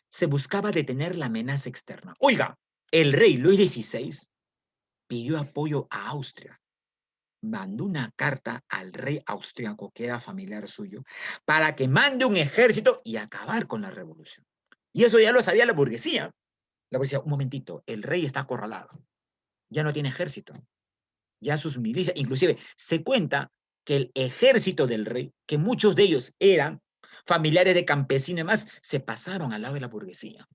se buscaba detener la amenaza externa. Oiga, el rey Luis XVI pidió apoyo a Austria. Mandó una carta al rey austriaco, que era familiar suyo, para que mande un ejército y acabar con la revolución. Y eso ya lo sabía la burguesía. La burguesía, un momentito, el rey está acorralado. Ya no tiene ejército. Ya sus milicias, inclusive se cuenta que el ejército del rey, que muchos de ellos eran familiares de campesinos y demás, se pasaron al lado de la burguesía.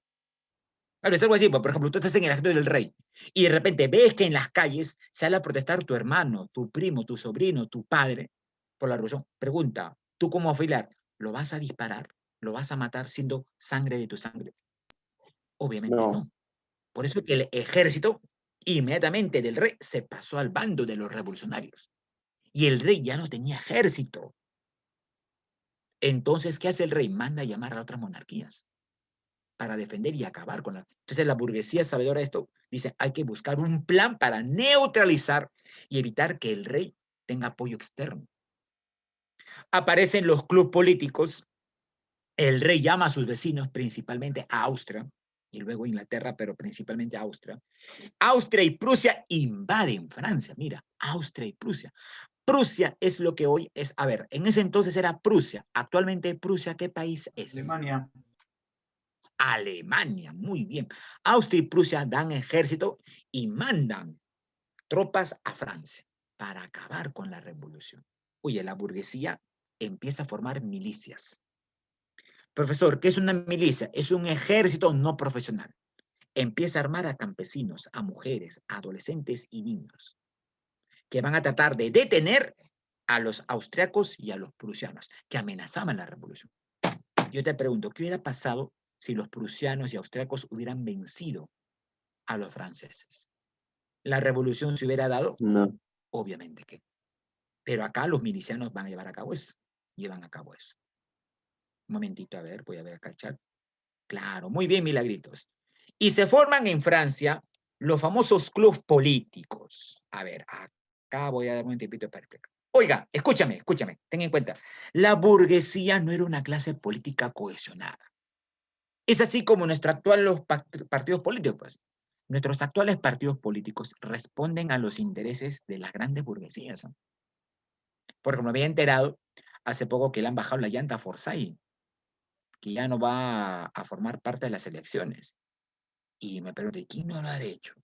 Claro, es algo así, por ejemplo, tú estás en el ejército del rey y de repente ves que en las calles sale a protestar tu hermano, tu primo, tu sobrino, tu padre por la revolución. Pregunta, tú como auxiliar, ¿lo vas a disparar? ¿Lo vas a matar siendo sangre de tu sangre? Obviamente No. no. Por eso es que el ejército inmediatamente del rey se pasó al bando de los revolucionarios. Y el rey ya no tenía ejército. Entonces, ¿qué hace el rey? Manda a llamar a otras monarquías para defender y acabar con la... Entonces la burguesía sabedora de esto dice, hay que buscar un plan para neutralizar y evitar que el rey tenga apoyo externo. Aparecen los clubes políticos, el rey llama a sus vecinos, principalmente a Austria, y luego Inglaterra, pero principalmente a Austria. Austria y Prusia invaden Francia, mira, Austria y Prusia. Prusia es lo que hoy es, a ver, en ese entonces era Prusia, actualmente Prusia, ¿qué país es? Alemania. Alemania, muy bien. Austria y Prusia dan ejército y mandan tropas a Francia para acabar con la revolución. Oye, la burguesía empieza a formar milicias. Profesor, ¿qué es una milicia? Es un ejército no profesional. Empieza a armar a campesinos, a mujeres, a adolescentes y niños, que van a tratar de detener a los austriacos y a los prusianos, que amenazaban la revolución. Yo te pregunto, ¿qué hubiera pasado si los prusianos y austriacos hubieran vencido a los franceses? ¿La revolución se hubiera dado? No. Obviamente que no. Pero acá los milicianos van a llevar a cabo eso. Llevan a cabo eso. Un momentito, a ver, voy a ver acá el chat. Claro, muy bien, Milagritos. Y se forman en Francia los famosos clubes políticos. A ver, acá voy a dar un tipito para explicar. Oiga, escúchame, ten en cuenta. La burguesía no era una clase política cohesionada. Es así como nuestros actuales partidos políticos. Pues. Nuestros actuales partidos políticos responden a los intereses de las grandes burguesías. ¿No? Porque me había enterado hace poco que le han bajado la llanta a Forsyth, que ya no va a formar parte de las elecciones. Y me pregunto, ¿quién no lo ha hecho?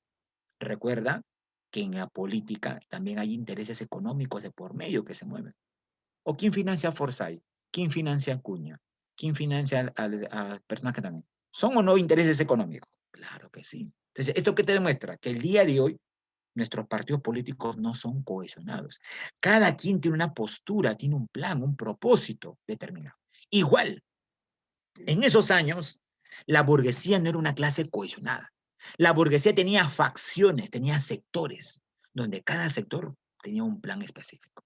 Recuerda que en la política también hay intereses económicos de por medio que se mueven. ¿O quién financia a Forsyth? ¿Quién financia a Acuña? ¿Quién financia a personas que también? ¿Son o no intereses económicos? Claro que sí. Entonces, ¿esto qué te demuestra? Que el día de hoy nuestros partidos políticos no son cohesionados. Cada quien tiene una postura, tiene un plan, un propósito determinado. Igual, en esos años, la burguesía no era una clase cohesionada. La burguesía tenía facciones, tenía sectores, donde cada sector tenía un plan específico.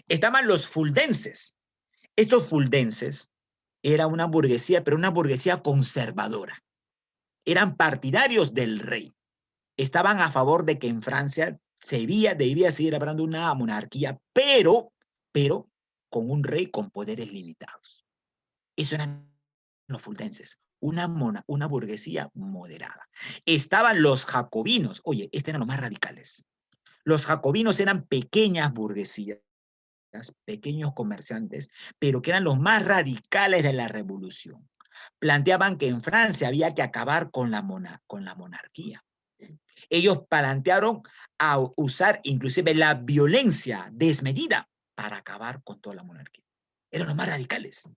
Estaban los fuldenses. Estos fuldenses era una burguesía, pero una burguesía conservadora. Eran partidarios del rey. Estaban a favor de que en Francia debía seguir hablando una monarquía, pero con un rey con poderes limitados. Eso eran los fuldenses, una burguesía moderada. Estaban los jacobinos, oye, estos eran los más radicales. Los jacobinos eran pequeñas burguesías, pequeños comerciantes, pero que eran los más radicales de la revolución. Planteaban que en Francia había que acabar con la monarquía. Ellos plantearon a usar inclusive la violencia desmedida para acabar con toda la monarquía. Eran los más radicales.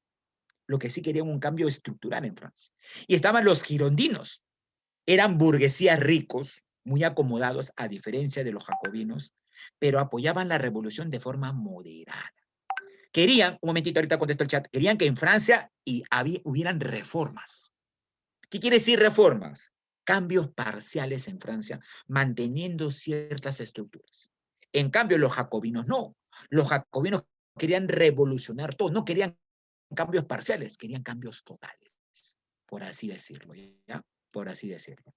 Lo que sí querían un cambio estructural en Francia. Y estaban los girondinos. Eran burguesías ricos, muy acomodados, a diferencia de los jacobinos, pero apoyaban la revolución de forma moderada. Querían, un momentito, ahorita contesto el chat, querían que en Francia hubieran reformas. ¿Qué quiere decir reformas? Cambios parciales en Francia, manteniendo ciertas estructuras. En cambio, los jacobinos no. Los jacobinos querían revolucionar todo, no querían cambios parciales, querían cambios totales, por así decirlo, ¿ya? Por así decirlo.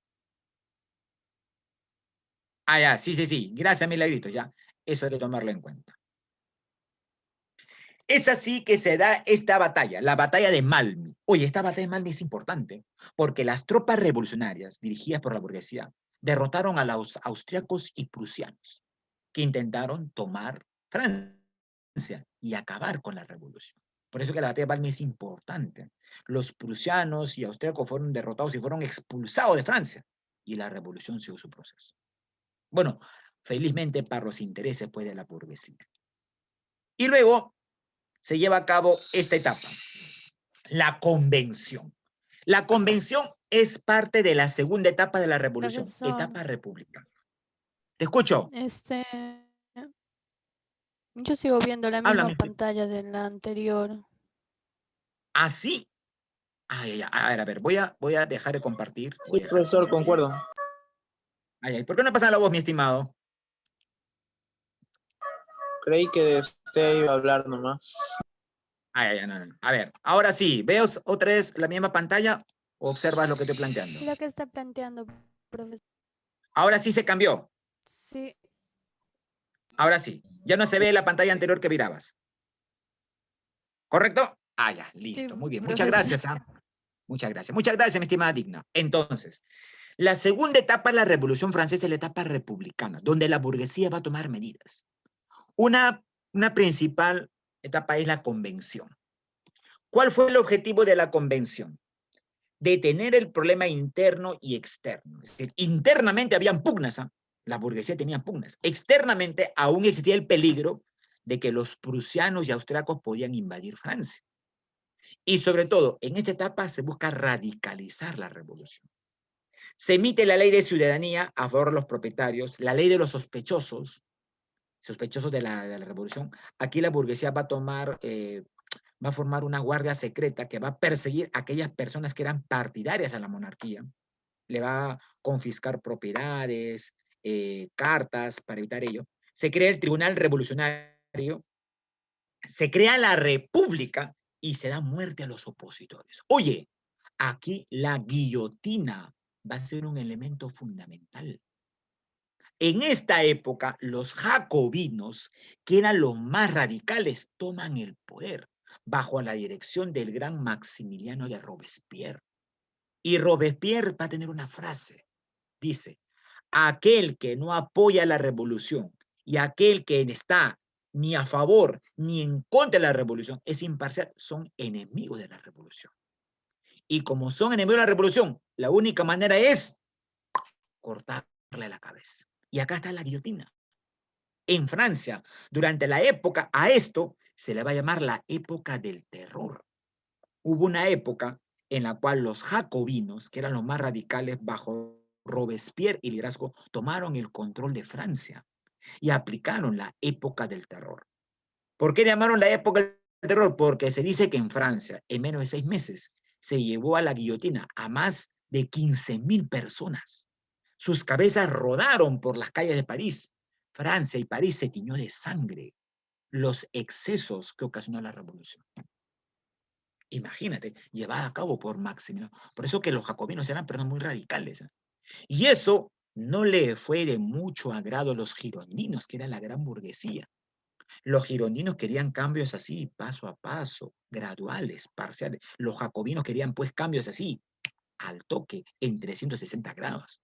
Ah, ya, sí, sí, sí. Gracias, Milagrito, ya. Eso hay que tomarlo en cuenta. Es así que se da esta batalla, la batalla de Malmi. Oye, esta batalla de Malmi es importante porque las tropas revolucionarias dirigidas por la burguesía derrotaron a los austriacos y prusianos que intentaron tomar Francia y acabar con la revolución. Por eso que la batalla de Malmi es importante. Los prusianos y austriacos fueron derrotados y fueron expulsados de Francia y la revolución siguió su proceso. Bueno, felizmente para los intereses pues, de la burguesía. Y luego se lleva a cabo esta etapa, la convención. La convención es parte de la segunda etapa de la revolución, Profesor, etapa republicana. Te escucho. Yo sigo viendo la misma Háblame. pantalla de la anterior. ¿Así? Ay, ay, a ver, voy a dejar de compartir. Sí, profesor, concuerdo. Ay, ay, ¿por qué no pasa la voz, mi estimado? Creí que usted iba a hablar nomás. Ay, ay, no, no. A ver, ahora sí, ¿veo otra vez la misma pantalla o observas lo que estoy planteando? Lo que está planteando, profesor. Ahora sí se cambió. Sí. Ahora sí. Ya no se ve la pantalla anterior que mirabas. ¿Correcto? Ah, ya, listo. Sí, Muy bien. profesor. Muchas gracias. ¿Ah? Muchas gracias. Muchas gracias, mi estimada Digna. Entonces, la segunda etapa de la Revolución Francesa es la etapa republicana, donde la burguesía va a tomar medidas. Una principal etapa es la convención. ¿Cuál fue el objetivo de la convención? Detener el problema interno y externo. Es decir, internamente habían pugnas, ¿eh? La burguesía tenía pugnas. Externamente aún existía el peligro de que los prusianos y austriacos podían invadir Francia. Y sobre todo, en esta etapa se busca radicalizar la revolución. Se emite la ley de ciudadanía a favor de los propietarios, la ley de los sospechosos de la revolución. Aquí la burguesía va a formar una guardia secreta que va a perseguir a aquellas personas que eran partidarias a la monarquía. Le va a confiscar propiedades, cartas para evitar ello. Se crea el Tribunal Revolucionario, se crea la República y se da muerte a los opositores. Oye, aquí la guillotina va a ser un elemento fundamental. En esta época, los jacobinos, que eran los más radicales, toman el poder bajo la dirección del gran Maximiliano de Robespierre. Y Robespierre va a tener una frase. Dice, aquel que no apoya la revolución y aquel que está ni a favor ni en contra de la revolución es imparcial, son enemigos de la revolución. Y como son enemigos de la revolución, la única manera es cortarle la cabeza. Y acá está la guillotina. En Francia, durante la época, a esto se le va a llamar la época del terror. Hubo una época en la cual los jacobinos, que eran los más radicales bajo Robespierre y liderazgo, tomaron el control de Francia y aplicaron la época del terror. ¿Por qué llamaron la época del terror? Porque se dice que en Francia, en menos de 6 meses, se llevó a la guillotina a más de 15.000 personas. Sus cabezas rodaron por las calles de París. Francia y París se tiñó de sangre. Los excesos que ocasionó la revolución. Imagínate, llevada a cabo por Maximiliano. Por eso que los jacobinos eran personas muy radicales. ¿Eh? Y eso no le fue de mucho agrado a los girondinos, que era la gran burguesía. Los girondinos querían cambios así, paso a paso, graduales, parciales. Los jacobinos querían pues cambios así, al toque, en 360 grados.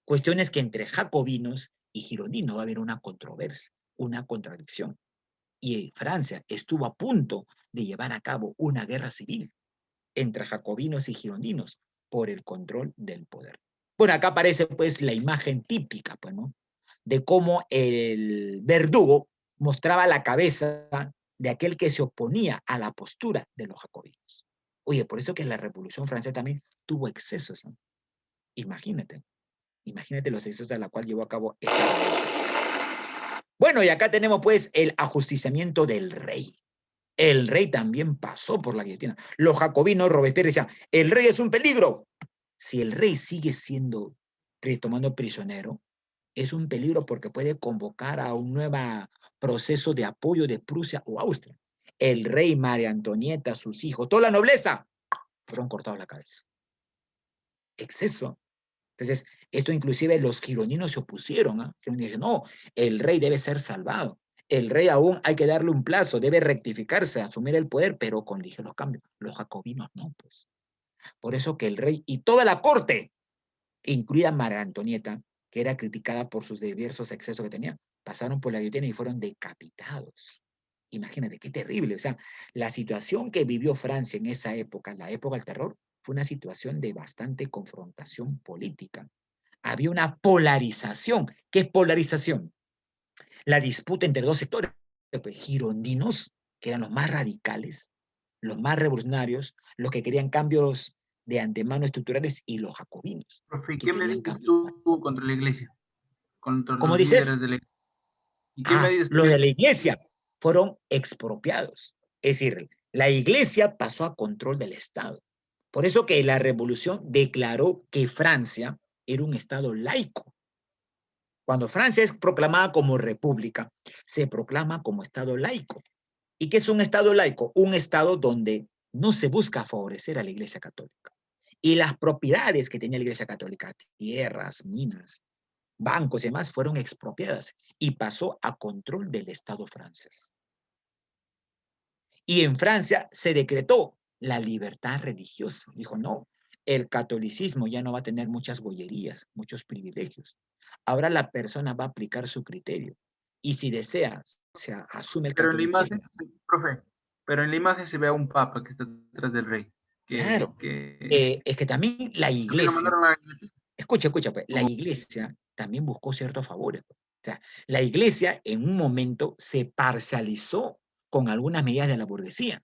Cuestiones que entre jacobinos y girondinos va a haber una controversia, una contradicción. Y Francia estuvo a punto de llevar a cabo una guerra civil entre jacobinos y girondinos por el control del poder. Bueno, acá aparece pues la imagen típica, pues, ¿no? De cómo el verdugo mostraba la cabeza de aquel que se oponía a la postura de los jacobinos. Oye, por eso que la Revolución Francesa también tuvo excesos, ¿no? Imagínate los excesos a la cual llevó a cabo esta revolución. Bueno, y acá tenemos pues el ajusticiamiento del rey. El rey también pasó por la guillotina. Los jacobinos, Robespierre decían, el rey es un peligro. Si el rey sigue siendo tomando prisionero, es un peligro porque puede convocar a un nuevo proceso de apoyo de Prusia o Austria. El rey, María Antonieta, sus hijos, toda la nobleza, fueron cortados la cabeza. Exceso. Entonces, Esto inclusive los gironinos se opusieron. Dijeron, no, el rey debe ser salvado. El rey aún hay que darle un plazo, debe rectificarse, asumir el poder, pero con ligeros cambios. Los jacobinos no, pues. Por eso que el rey y toda la corte, incluida María Antonieta, que era criticada por sus diversos excesos que tenía, pasaron por la guillotina y fueron decapitados. Imagínate, qué terrible. O sea, la situación que vivió Francia en esa época, la época del terror, fue una situación de bastante confrontación política. Había una polarización. ¿Qué es polarización? La disputa entre dos sectores, pues, girondinos, que eran los más radicales, los más revolucionarios, los que querían cambios de antemano estructurales, y los jacobinos. Profe, Que ¿qué querían medidas cambios. tuvo contra la iglesia? Contra ¿Cómo los dices? líderes de la iglesia. ¿Y qué medidas Los de tenía? la iglesia fueron expropiados. Es decir, la iglesia pasó a control del Estado. Por eso que la revolución declaró que Francia era un Estado laico. Cuando Francia es proclamada como república, se proclama como Estado laico. ¿Y qué es un Estado laico? Un Estado donde no se busca favorecer a la Iglesia Católica. Y las propiedades que tenía la Iglesia Católica, tierras, minas, bancos y demás, fueron expropiadas y pasó a control del Estado francés. Y en Francia se decretó la libertad religiosa. Dijo, no, el catolicismo ya no va a tener muchas gollerías, muchos privilegios. Ahora la persona va a aplicar su criterio. Y si desea, se asume el Pero en la catolicismo. imagen, profe, pero en la imagen se ve a un papa que está detrás del rey. Claro. Que Es que también la también lo iglesia, mandaron a la guillotina. escucha, pues, la Como iglesia también buscó ciertos favores. O sea, la iglesia en un momento se parcializó con algunas medidas de la burguesía,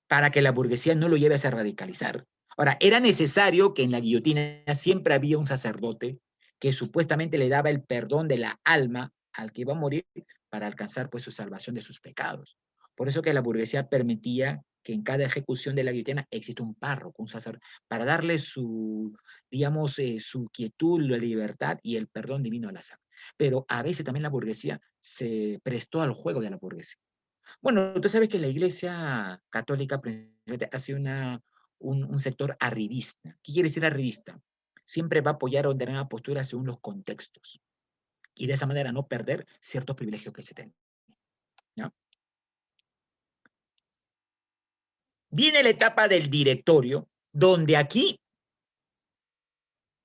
para que la burguesía no lo lleve a radicalizar. Ahora, era necesario que en la guillotina siempre había un sacerdote que supuestamente le daba el perdón de la alma al que iba a morir para alcanzar pues su salvación de sus pecados. Por eso que la burguesía permitía que en cada ejecución de la guillotina exista un párroco, un sacerdote, para darle su, digamos, su quietud, la libertad y el perdón divino a la sangre. Pero a veces también la burguesía se prestó al juego de la burguesía. Bueno, tú sabes que la Iglesia Católica ha sido un sector arribista. ¿Qué quiere decir arribista? Siempre va a apoyar o tener una postura según los contextos. Y de esa manera no perder ciertos privilegios que se tienen. ¿Ya? Viene la etapa del directorio, donde aquí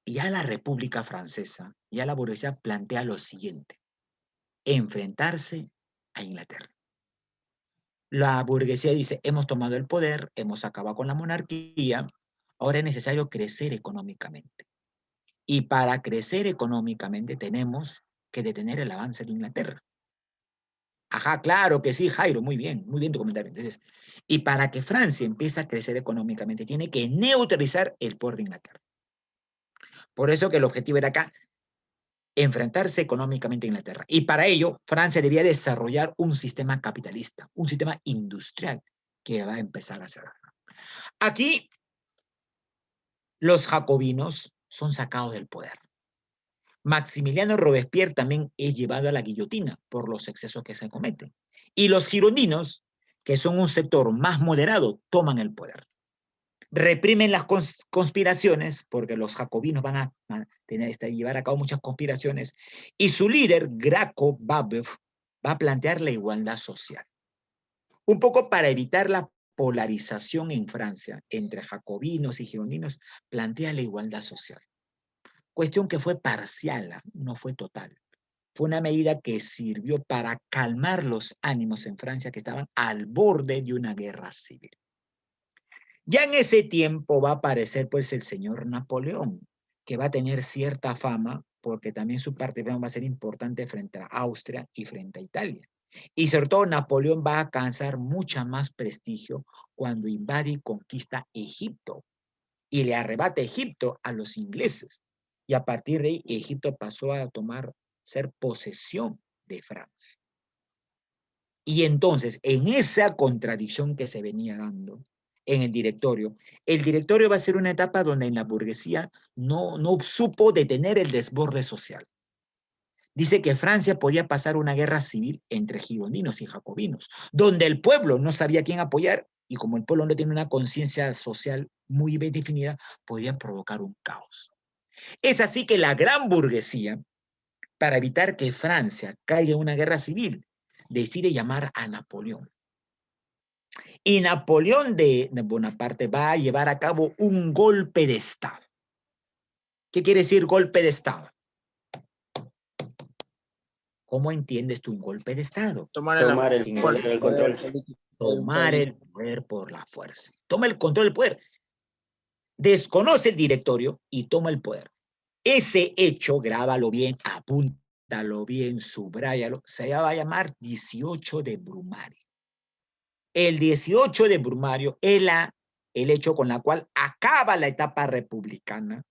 ya la República Francesa, ya la burguesía plantea lo siguiente: enfrentarse a Inglaterra. La burguesía dice, hemos tomado el poder, hemos acabado con la monarquía, ahora es necesario crecer económicamente. Y para crecer económicamente tenemos que detener el avance de Inglaterra. Ajá, claro que sí, Jairo, muy bien tu comentario. Entonces, y para que Francia empiece a crecer económicamente, tiene que neutralizar el poder de Inglaterra. Por eso que el objetivo era acá, enfrentarse económicamente a Inglaterra. Y para ello, Francia debía desarrollar un sistema capitalista, un sistema industrial que va a empezar a hacer. Aquí, los jacobinos son sacados del poder. Maximiliano Robespierre también es llevado a la guillotina por los excesos que se cometen. Y los girondinos, que son un sector más moderado, toman el poder. Reprimen las conspiraciones, porque los jacobinos van a llevar a cabo muchas conspiraciones, y su líder, Graco Babeuf, va a plantear la igualdad social. Un poco para evitar la polarización en Francia entre jacobinos y girondinos, plantea la igualdad social. Cuestión que fue parcial, no fue total. Fue una medida que sirvió para calmar los ánimos en Francia, que estaban al borde de una guerra civil. Ya en ese tiempo va a aparecer pues el señor Napoleón, que va a tener cierta fama porque también su participación va a ser importante frente a Austria y frente a Italia. Y sobre todo Napoleón va a alcanzar mucha más prestigio cuando invade y conquista Egipto y le arrebata Egipto a los ingleses. Y a partir de ahí Egipto pasó a ser posesión de Francia. Y entonces, en esa contradicción que se venía dando en el directorio va a ser una etapa donde en la burguesía no supo detener el desborde social. Dice que Francia podía pasar una guerra civil entre girondinos y jacobinos, donde el pueblo no sabía a quién apoyar, y como el pueblo no tiene una conciencia social muy bien definida, podía provocar un caos. Es así que la gran burguesía, para evitar que Francia caiga en una guerra civil, decide llamar a Napoleón. Y Napoleón de Bonaparte va a llevar a cabo un golpe de Estado. ¿Qué quiere decir golpe de Estado? ¿Cómo entiendes tú un golpe de Estado? Tomar Tomar la el fuerza, poder, el control. político de un Tomar país. el poder por la fuerza. Toma el control del poder. Desconoce el directorio y toma el poder. Ese hecho, grábalo bien, apúntalo bien, subráyalo, se va a llamar 18 de Brumario. El 18 de Brumario es el hecho con la cual acaba la etapa republicana,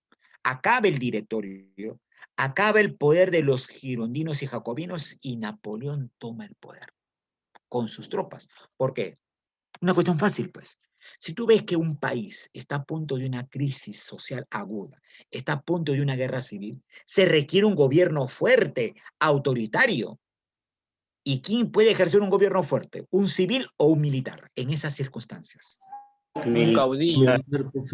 acaba el directorio, acaba el poder de los girondinos y jacobinos y Napoleón toma el poder con sus tropas. ¿Por qué? Una cuestión fácil, pues. Si tú ves que un país está a punto de una crisis social aguda, está a punto de una guerra civil, se requiere un gobierno fuerte, autoritario. ¿Y quién puede ejercer un gobierno fuerte? ¿Un civil o un militar en esas circunstancias? Un caudillo. Militar, pues,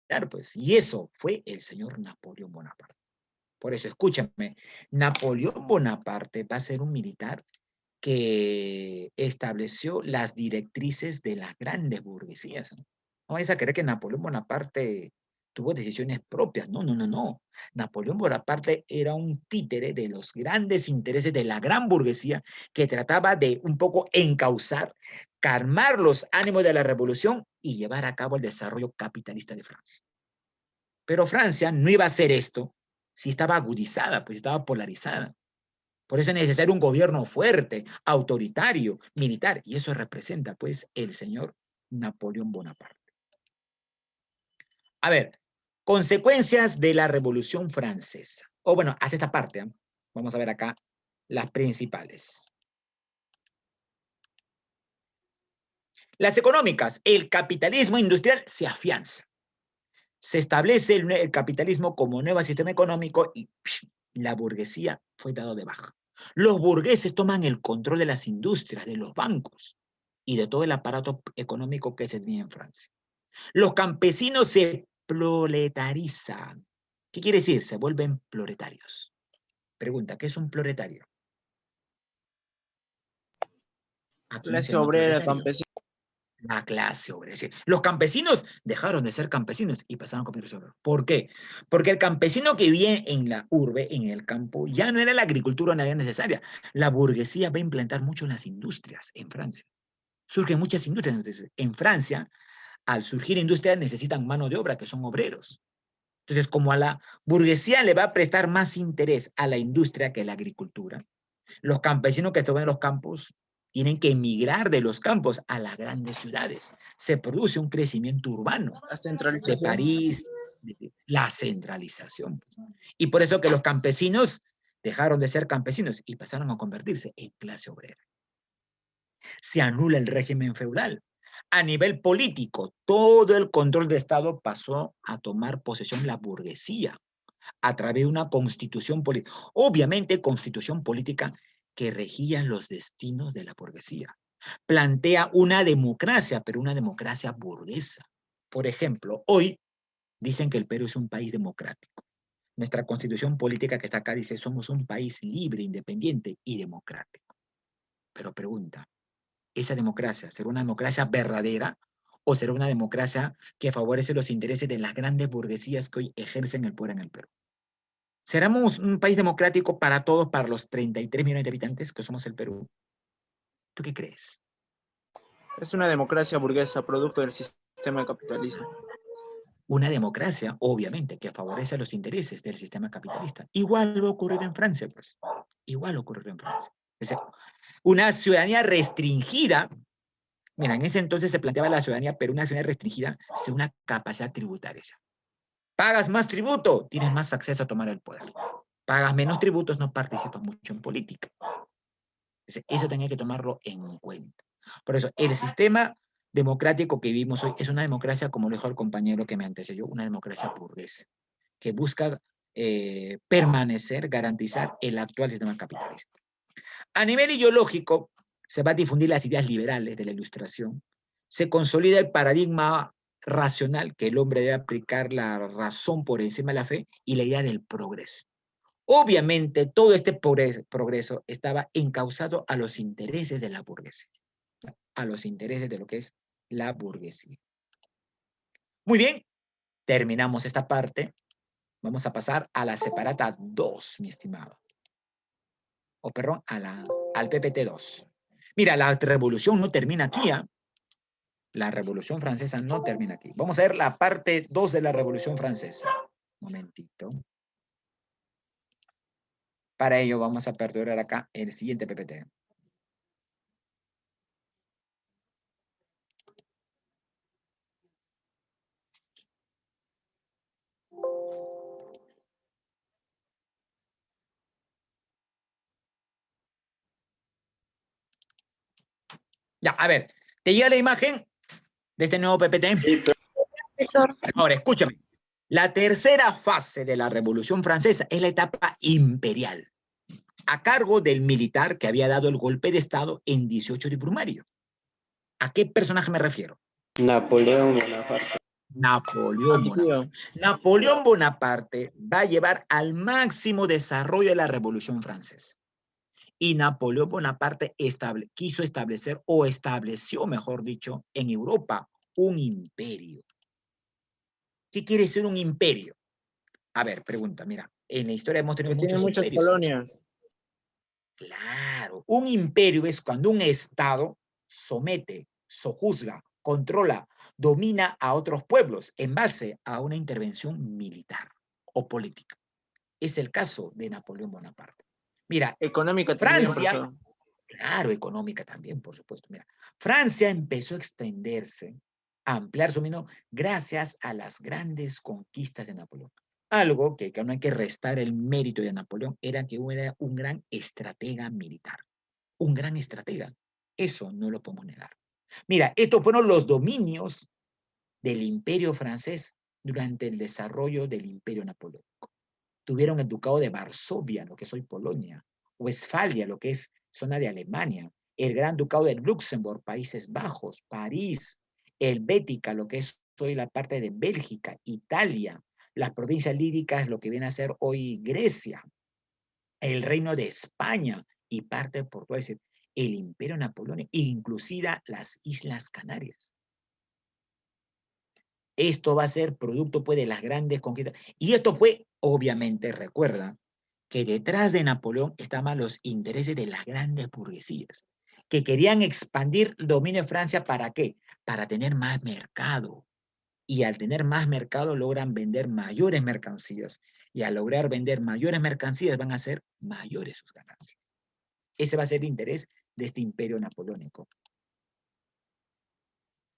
Claro, pues, y eso fue el señor Napoleón Bonaparte. Por eso, escúchame, Napoleón Bonaparte va a ser un militar que estableció las directrices de las grandes burguesías. No vayas a creer que Napoleón Bonaparte tuvo decisiones propias. No, no, no, no. Napoleón Bonaparte era un títere de los grandes intereses de la gran burguesía que trataba de un poco encauzar, calmar los ánimos de la revolución y llevar a cabo el desarrollo capitalista de Francia. Pero Francia no iba a hacer esto si estaba agudizada, pues estaba polarizada. Por eso es necesario un gobierno fuerte, autoritario, militar. Y eso representa, pues, el señor Napoleón Bonaparte. A ver, consecuencias de la Revolución Francesa. O bueno, hasta esta parte. ¿Eh? Vamos a ver acá las principales. Las económicas. El capitalismo industrial se afianza. Se establece el capitalismo como nuevo sistema económico y la burguesía fue dado de baja. Los burgueses toman el control de las industrias, de los bancos y de todo el aparato económico que se tenía en Francia. Los campesinos se proletarizan. ¿Qué quiere decir? Se vuelven proletarios. Pregunta, ¿qué es un proletario? ¿A quién se Clase llama obrera, proletario? campesina. La clase obrera. Es decir, los campesinos dejaron de ser campesinos y pasaron a convertirse en obreros. ¿Por qué? Porque el campesino que vive en la urbe, en el campo, ya no era la agricultura necesaria. La burguesía va a implantar mucho en las industrias en Francia. Surgen muchas industrias. Entonces, en Francia, al surgir industrias, necesitan mano de obra, que son obreros. Entonces, como a la burguesía le va a prestar más interés a la industria que a la agricultura, los campesinos que están en los campos tienen que emigrar de los campos a las grandes ciudades. Se produce un crecimiento urbano La de centralización. París, la centralización. Y por eso que los campesinos dejaron de ser campesinos y pasaron a convertirse en clase obrera. Se anula el régimen feudal. A nivel político, todo el control de Estado pasó a tomar posesión la burguesía a través de una constitución política. Obviamente, constitución política que regía los destinos de la burguesía. Plantea una democracia, pero una democracia burguesa. Por ejemplo, hoy dicen que el Perú es un país democrático. Nuestra constitución política que está acá dice somos un país libre, independiente y democrático. Pero pregunta, ¿esa democracia será una democracia verdadera o será una democracia que favorece los intereses de las grandes burguesías que hoy ejercen el poder en el Perú? ¿Seremos un país democrático para todos, para los 33 millones de habitantes que somos el Perú? ¿Tú qué crees? Es una democracia burguesa, producto del sistema capitalista. Una democracia, obviamente, que favorece los intereses del sistema capitalista. Igual va a ocurrir en Francia, pues. Igual ocurrirá en Francia. Es decir, una ciudadanía restringida. Mira, en ese entonces se planteaba la ciudadanía, pero una ciudadanía restringida según una capacidad tributaria. Pagas más tributo, tienes más acceso a tomar el poder. Pagas menos tributos, no participas mucho en política. Eso tenía que tomarlo en cuenta. Por eso, el sistema democrático que vivimos hoy es una democracia, como lo dijo el compañero que me antecedió, una democracia burguesa, que busca permanecer, garantizar el actual sistema capitalista. A nivel ideológico, se va a difundir las ideas liberales de la Ilustración, se consolida el paradigma racional, que el hombre debe aplicar la razón por encima de la fe, y la idea del progreso. Obviamente, todo este progreso estaba encauzado a los intereses de la burguesía, a los intereses de lo que es la burguesía. Muy bien, terminamos esta parte. Vamos a pasar a la separata 2, mi estimado. O perdón, al PPT 2. Mira, la revolución no termina aquí, ¿eh? La Revolución Francesa no termina aquí. Vamos a ver la parte 2 de la Revolución Francesa. Un momentito. Para ello vamos a aperturar acá el siguiente PPT. Ya, a ver, ¿te llega la imagen de este nuevo PPT? Sí, Profesor. Ahora, escúchame. La tercera fase de la Revolución Francesa es la etapa imperial, a cargo del militar que había dado el golpe de Estado en 18 de Brumario. ¿A qué personaje me refiero? Napoleón Bonaparte. Napoleón Bonaparte. Napoleón Bonaparte va a llevar al máximo desarrollo de la Revolución Francesa. Y Napoleón Bonaparte quiso establecer, o estableció, mejor dicho, en Europa, un imperio. ¿Qué quiere ser un imperio? A ver, pregunta, mira, en la historia hemos tenido Que tiene muchos muchas imperios. colonias. Claro, un imperio es cuando un Estado somete, sojuzga, controla, domina a otros pueblos en base a una intervención militar o política. Es el caso de Napoleón Bonaparte. Mira, Económica también, Francia, profesor. claro, económica también, por supuesto. Mira, Francia empezó a extenderse, a ampliar su dominio gracias a las grandes conquistas de Napoleón. Algo que no hay que restar el mérito de Napoleón era que era un gran estratega militar. Un gran estratega. Eso no lo podemos negar. Mira, estos fueron los dominios del Imperio francés durante el desarrollo del Imperio napoleónico. Tuvieron el Ducado de Varsovia, lo que es hoy Polonia, Westfalia, lo que es zona de Alemania, el Gran Ducado de Luxemburgo, Países Bajos, París, Helvética, lo que es hoy la parte de Bélgica, Italia, las provincias líricas, lo que viene a ser hoy Grecia, el Reino de España y parte de Portugal, es decir, el Imperio Napoleónico, inclusive las Islas Canarias. Esto va a ser producto pues, de las grandes conquistas. Y esto fue, obviamente, recuerda, que detrás de Napoleón estaban los intereses de las grandes burguesías, que querían expandir el dominio de Francia, ¿para qué? Para tener más mercado. Y al tener más mercado logran vender mayores mercancías. Y al lograr vender mayores mercancías van a ser mayores sus ganancias. Ese va a ser el interés de este imperio napoleónico.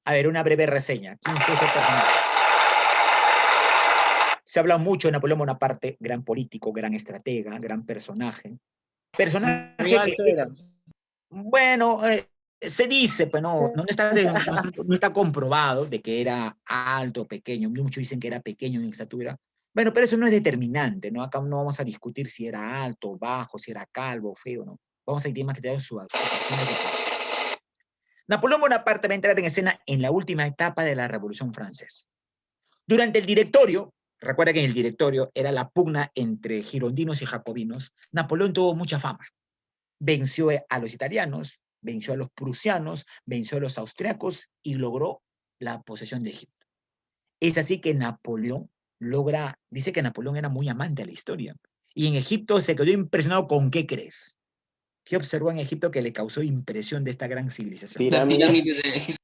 A ver, una breve reseña. ¿Quién fue este personaje? Se habla mucho de Napoleón Bonaparte, gran político, gran estratega, gran personaje. Personaje Muy alto que, era. bueno, se dice, pero no está comprobado de que era alto o pequeño. Muchos dicen que era pequeño en estatura. Bueno, pero eso no es determinante, ¿no? Acá no vamos a discutir si era alto, bajo, si era calvo, feo, ¿no? Vamos a ir más que tener sus acciones de policía. Napoleón Bonaparte va a entrar en escena en la última etapa de la Revolución Francesa. Durante el directorio, recuerda que en el directorio era la pugna entre girondinos y jacobinos, Napoleón tuvo mucha fama. Venció a los italianos, venció a los prusianos, venció a los austriacos y logró la posesión de Egipto. Es así que Napoleón dice que Napoleón era muy amante a la historia. Y en Egipto se quedó impresionado con ¿qué crees? ¿Qué observó en Egipto que le causó impresión de esta gran civilización? Pirámides.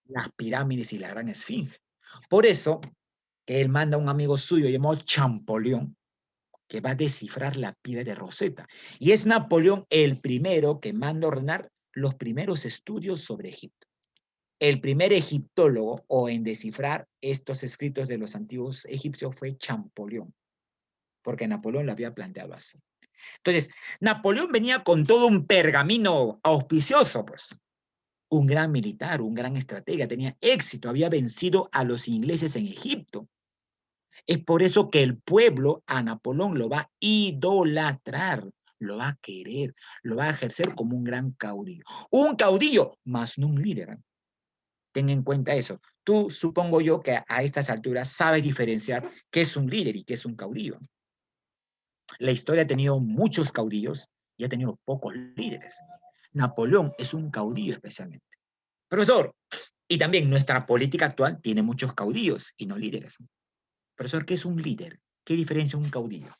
Las pirámides y la gran esfinge. Por eso, que él manda a un amigo suyo llamado Champollion, que va a descifrar la piedra de Rosetta. Y es Napoleón el primero que manda a ordenar los primeros estudios sobre Egipto. El primer egiptólogo o en descifrar estos escritos de los antiguos egipcios fue Champollion, porque Napoleón lo había planteado así. Entonces, Napoleón venía con todo un pergamino auspicioso, pues. Un gran militar, un gran estratega, tenía éxito, había vencido a los ingleses en Egipto. Es por eso que el pueblo a Napoleón lo va a idolatrar, lo va a querer, lo va a ejercer como un gran caudillo. Un caudillo, más no un líder. Ten en cuenta eso. Tú, supongo yo, que a estas alturas sabes diferenciar qué es un líder y qué es un caudillo. La historia ha tenido muchos caudillos y ha tenido pocos líderes. Napoleón es un caudillo especialmente. Profesor, y también nuestra política actual tiene muchos caudillos y no líderes. Profesor, ¿qué es un líder? ¿Qué diferencia un caudillo?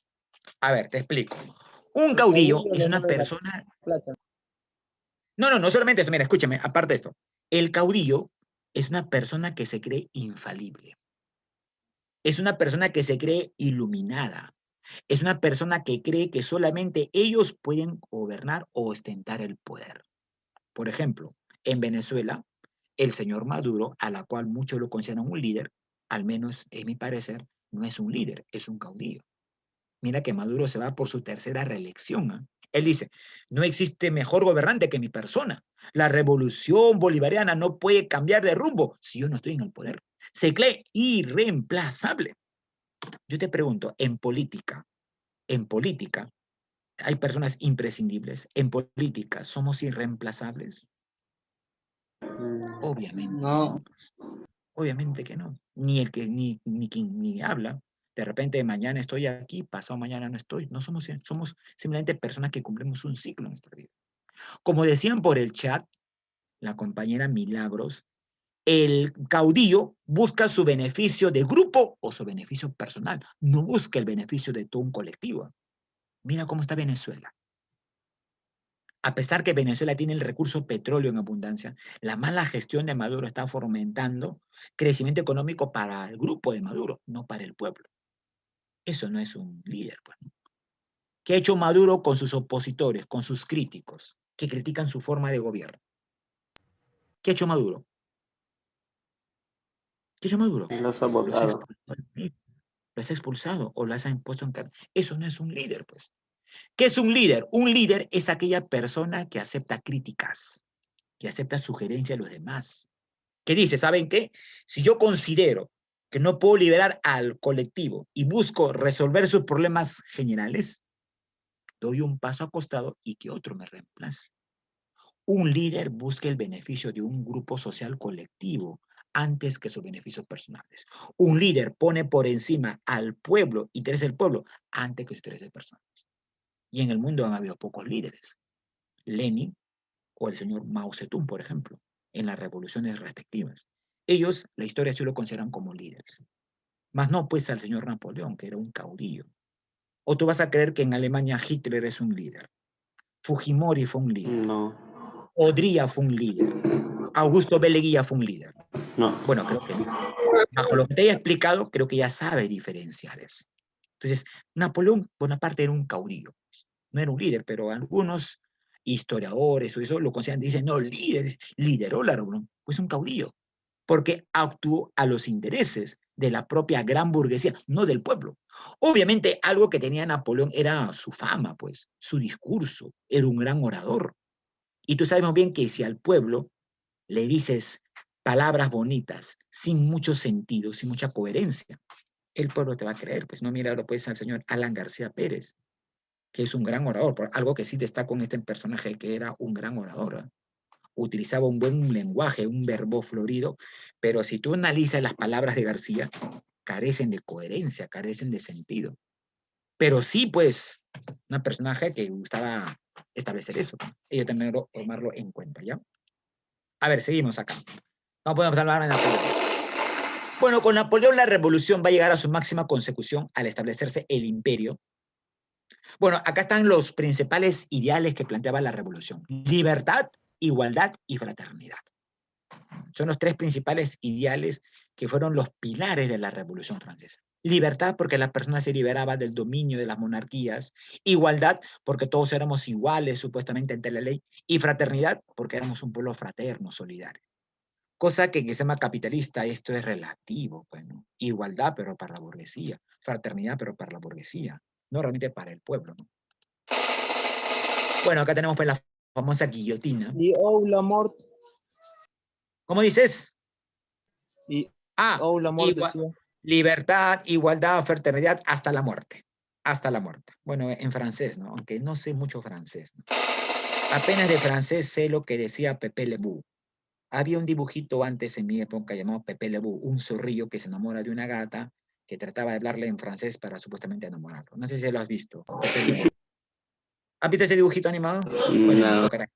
A ver, te explico. Un caudillo es una persona... No solamente esto, mira, escúchame, aparte de esto. El caudillo es una persona que se cree infalible. Es una persona que se cree iluminada. Es una persona que cree que solamente ellos pueden gobernar o ostentar el poder. Por ejemplo, en Venezuela, el señor Maduro, a la cual muchos lo consideran un líder, al menos en mi parecer, no es un líder, es un caudillo. Mira que Maduro se va por su tercera reelección, ¿eh? Él dice, no existe mejor gobernante que mi persona. La revolución bolivariana no puede cambiar de rumbo si yo no estoy en el poder. Se cree irreemplazable. Yo te pregunto, en política, hay personas imprescindibles. En política, ¿somos irreemplazables? Obviamente No. no. Obviamente que no. Ni el que ni quien ni habla. De repente mañana estoy aquí, pasado mañana no estoy. No somos simplemente personas que cumplimos un ciclo en nuestra vida. Como decían por el chat, la compañera Milagros, el caudillo busca su beneficio de grupo o su beneficio personal. No busca el beneficio de todo un colectivo. Mira cómo está Venezuela. A pesar que Venezuela tiene el recurso petróleo en abundancia, la mala gestión de Maduro está fomentando crecimiento económico para el grupo de Maduro, no para el pueblo. Eso no es un líder, pues, ¿no? ¿Qué ha hecho Maduro con sus opositores, con sus críticos, que critican su forma de gobierno? ¿Qué ha hecho Maduro? ¿Qué ha hecho Maduro? Los ha Los ha votado. expulsado, los ha expulsado o las ha impuesto en cárcel. Eso no es un líder, pues. ¿Qué es un líder? Un líder es aquella persona que acepta críticas, que acepta sugerencias de los demás, que dice, ¿saben qué? Si yo considero que no puedo liberar al colectivo y busco resolver sus problemas generales, doy un paso a costado y que otro me reemplace. Un líder busca el beneficio de un grupo social colectivo antes que sus beneficios personales. Un líder pone por encima al pueblo, interés del pueblo, antes que sus intereses personales. Y en el mundo han habido pocos líderes. Lenin o el señor Mao Zedong, por ejemplo, en las revoluciones respectivas. Ellos, la historia sí lo consideran como líderes. Más no pues al señor Napoleón, que era un caudillo. O tú vas a creer que en Alemania Hitler es un líder. Fujimori fue un líder. No. Odría fue un líder. Augusto B. Leguía fue un líder. No. Bueno, creo que no. Bajo lo que te haya explicado, creo que ya sabes diferenciar eso. Entonces, Napoleón Bonaparte era un caudillo. No era un líder, pero algunos historiadores o eso lo consideran, dicen, no, líder, lideró la revolución. Pues un caudillo, porque actuó a los intereses de la propia gran burguesía, no del pueblo. Obviamente, algo que tenía Napoleón era su fama, pues, su discurso, era un gran orador. Y tú sabes muy bien que si al pueblo le dices palabras bonitas, sin mucho sentido, sin mucha coherencia, el pueblo te va a creer. Pues no, mira, ahora pues al señor Alan García Pérez, que es un gran orador, por algo que sí destaca con este personaje, que era un gran orador, ¿eh? Utilizaba un buen lenguaje, un verbo florido, pero si tú analizas las palabras de García, carecen de coherencia, carecen de sentido. Pero sí, pues, un personaje que gustaba establecer eso. Ello también tomarlo en cuenta, ¿ya? A ver, seguimos acá. No podemos hablar de Napoleón. Bueno, con Napoleón la revolución va a llegar a su máxima consecución al establecerse el imperio. Bueno, acá están los principales ideales que planteaba la revolución. Libertad, igualdad y fraternidad. Son los tres principales ideales que fueron los pilares de la Revolución Francesa. Libertad, porque la persona se liberaba del dominio de las monarquías. Igualdad, porque todos éramos iguales supuestamente ante la ley. Y fraternidad, porque éramos un pueblo fraterno, solidario. Cosa que en el sistema capitalista esto es relativo. Pues, ¿no? Igualdad, pero para la burguesía. Fraternidad, pero para la burguesía. No realmente para el pueblo, ¿no? Bueno, acá tenemos pues la famosa guillotina. Y la mort. ¿Cómo dices? Y Ah, la mort decía. libertad, igualdad, fraternidad, hasta la muerte. Hasta la muerte. Bueno, en francés, ¿no? Aunque no sé mucho francés, ¿no? Apenas de francés sé lo que decía Pepe Le Bou. Había un dibujito antes en mi época llamado Pepe Le Bou, un zorrillo que se enamora de una gata que trataba de hablarle en francés para supuestamente enamorarlo. No sé si lo has visto. Pepe Le Bou. ¿Has visto ese dibujito animado? Bueno, en mi No. época era...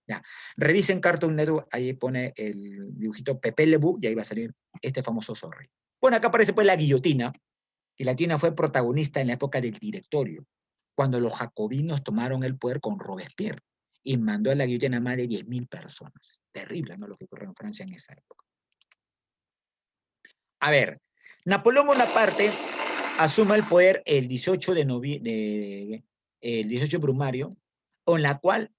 Ya. Revisen Cartoon Network, ahí pone el dibujito Pepe Le Bou y ahí va a salir este famoso zorrillo. Bueno, acá aparece pues la guillotina, y la guillotina fue protagonista en la época del Directorio, cuando los jacobinos tomaron el poder con Robespierre y mandó a la guillotina a más de 10.000 personas. Terrible, ¿no? Lo que ocurrió en Francia en esa época. A ver, Napoleón Bonaparte asume el poder el 18 el 18 brumario, con la cual